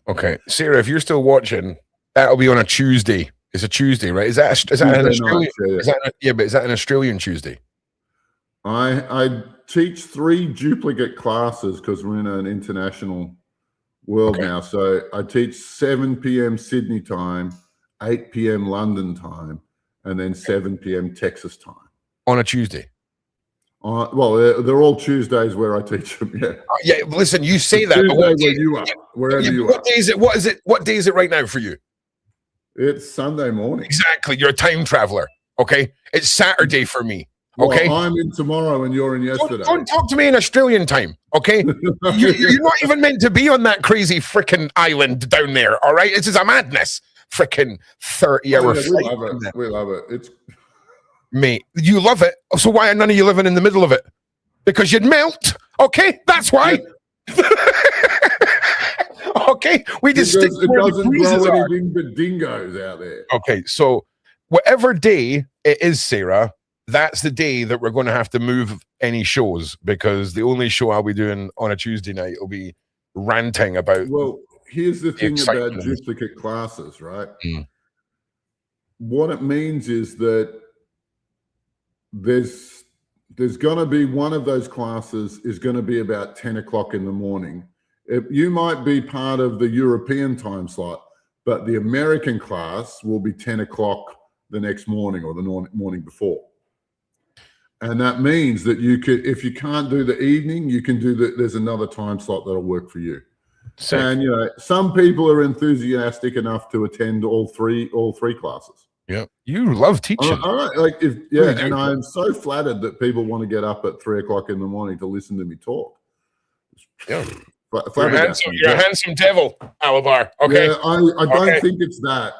Okay. Sarah, if you're still watching, that'll be on a Tuesday. It's a Tuesday, right? Is that an Australian? But is that an Australian Tuesday? I teach 3 duplicate classes because we're in an international world now. So I teach 7 p.m. Sydney time, 8 p.m. London time, and then 7 p.m. Texas time. On a Tuesday? Well, they're all Tuesdays where I teach them, yeah. Yeah, listen, you say that. Tuesday where you are, wherever you are. What day is it right now for you? It's Sunday morning. Exactly. You're a time traveler, okay? It's Saturday for me, okay? Well, I'm in tomorrow and you're in yesterday. Don't talk to me in Australian time, okay? You're not even meant to be on that crazy freaking island down there, all right? This is a madness. Freaking 30-hour flight. We love it. It's... Mate, you love it. So why are none of you living in the middle of it? Because you'd melt. Okay, that's why. Okay, we just it doesn't grow anything but dingoes out there. Okay, so whatever day it is, Sarah, that's the day that we're going to have to move any shows, because the only show I'll be doing on a Tuesday night will be ranting about. Well, here's the thing about duplicate classes, right? What it means is that there's going to be one of those classes is going to be about 10 o'clock in the morning. You might be part of the European time slot, but the American class will be 10 o'clock the next morning or the morning before. And that means that you could, if you can't do the evening, you can do there's another time slot that'll work for you. And, you know, some people are enthusiastic enough to attend all three classes. Yeah, you love teaching. And I'm so flattered that people want to get up at 3 o'clock in the morning to listen to me talk. Yeah, you're a handsome devil, Alobar. Okay, yeah, I don't think it's that.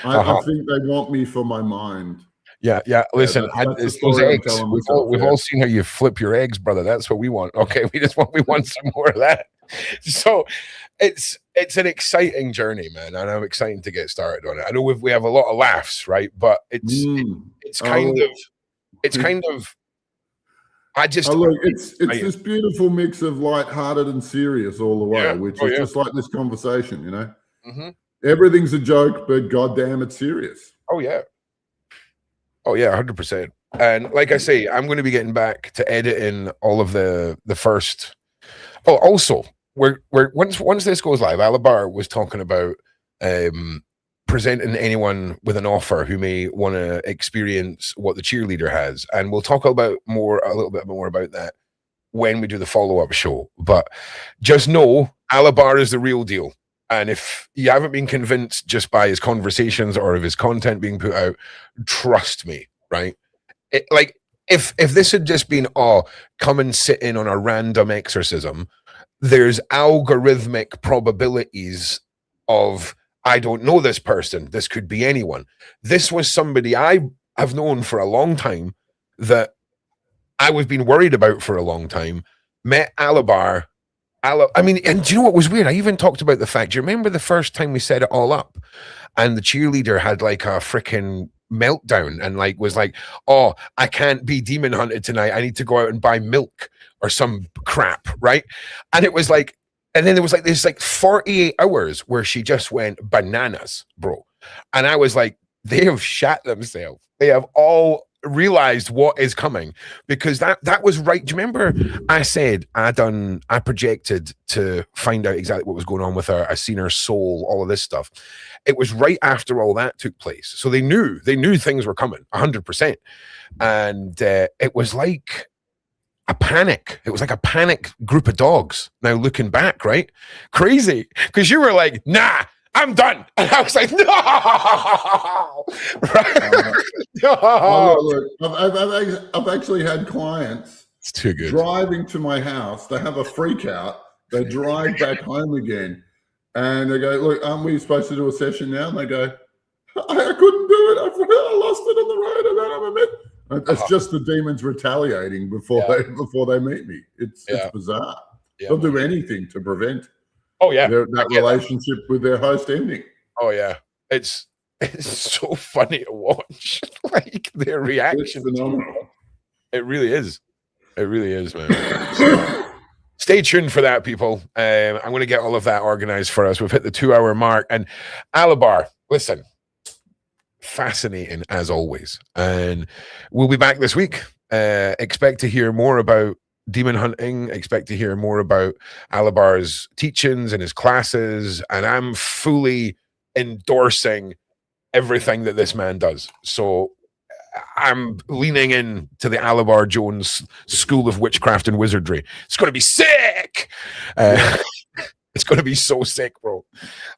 I think they want me for my mind. Yeah. Listen, it's those eggs. We've all seen how you flip your eggs, brother. That's what we want. Okay, we want some more of that. So it's an exciting journey, man, and I'm excited to get started on it. I know we have a lot of laughs, right? But it's kind of I just look, it's this beautiful mix of lighthearted and serious all the way, which is just like this conversation, you know. Everything's a joke, but goddamn, it's serious. Oh yeah, 100%. And like I say, I'm going to be getting back to editing all of the first. Oh, also, we're once this goes live, Alobar was talking about presenting anyone with an offer who may want to experience what the cheerleader has, and we'll talk about a little bit more about that when we do the follow-up show. But just know Alobar is the real deal, and if you haven't been convinced just by his conversations or of his content being put out, trust me, right? If this had just been come and sit in on a random exorcism, there's algorithmic probabilities of, I don't know this person, this could be anyone. This was somebody I have known for a long time, that I was been worried about for a long time. Met Alobar. I mean, and do you know what was weird? I even talked about the fact, do you remember the first time we set it all up and the cheerleader had like a freaking meltdown and like was like, oh, I can't be demon hunted tonight, I need to go out and buy milk or some crap, right? And it was like, and then there was like this like 48 hours where she just went bananas, bro. And I was like, they have shat themselves. They have all realized what is coming, because that was right. Do you remember I said I projected to find out exactly what was going on with her? I seen her soul, all of this stuff. It was right after all that took place. So they knew things were coming 100%. And it was like a panic. It was like a panic group of dogs. Now looking back, right? Crazy. Because you were like, nah, I'm done. And I was like, no. No. Oh, look, I've actually had clients. It's too good. Driving to my house. They have a freak out. They drive back home again. And they go, look, aren't we supposed to do a session now? And they go, I couldn't do it. I lost it on the road. I don't have a minute. It's just the demons retaliating before they meet me. It's bizarre. They'll do anything to prevent that relationship with their host ending. Oh yeah, it's so funny to watch, like their reaction. It's phenomenal. It really is. It really is, man. Stay tuned for that, people. I'm going to get all of that organized for us. We've hit the 2-hour mark. And Alobar, listen, fascinating as always. And we'll be back this week. Expect to hear more about demon hunting. Expect to hear more about Alobar's teachings and his classes. And I'm fully endorsing everything that this man does. So I'm leaning in to the Alobar Jones School of Witchcraft and Wizardry. It's going to be sick. It's going to be so sick, bro.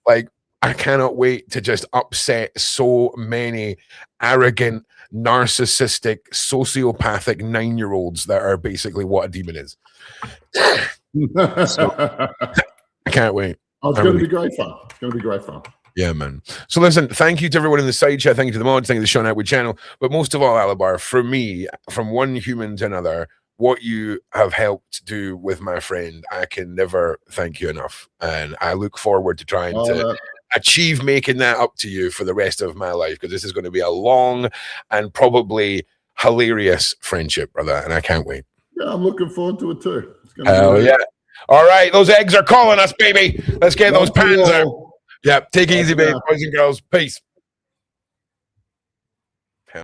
Like, I cannot wait to just upset so many arrogant, narcissistic, sociopathic 9-year-olds that are basically what a demon is. So, I can't wait. Oh, it's going to be great fun. It's going to be great fun. Yeah, man. So listen, thank you to everyone in the side chat. Thank you to the mods. Thank you to the Show Network channel. But most of all, Alobar, for me, from one human to another, what you have helped do with my friend, I can never thank you enough. And I look forward to trying to achieve making that up to you for the rest of my life, because this is going to be a long and probably hilarious friendship, brother. And I can't wait. Yeah, I'm looking forward to it too. Hell yeah. All right. Those eggs are calling us, baby. Let's get those pans out. Yeah, take it easy, baby, boys and girls. Peace.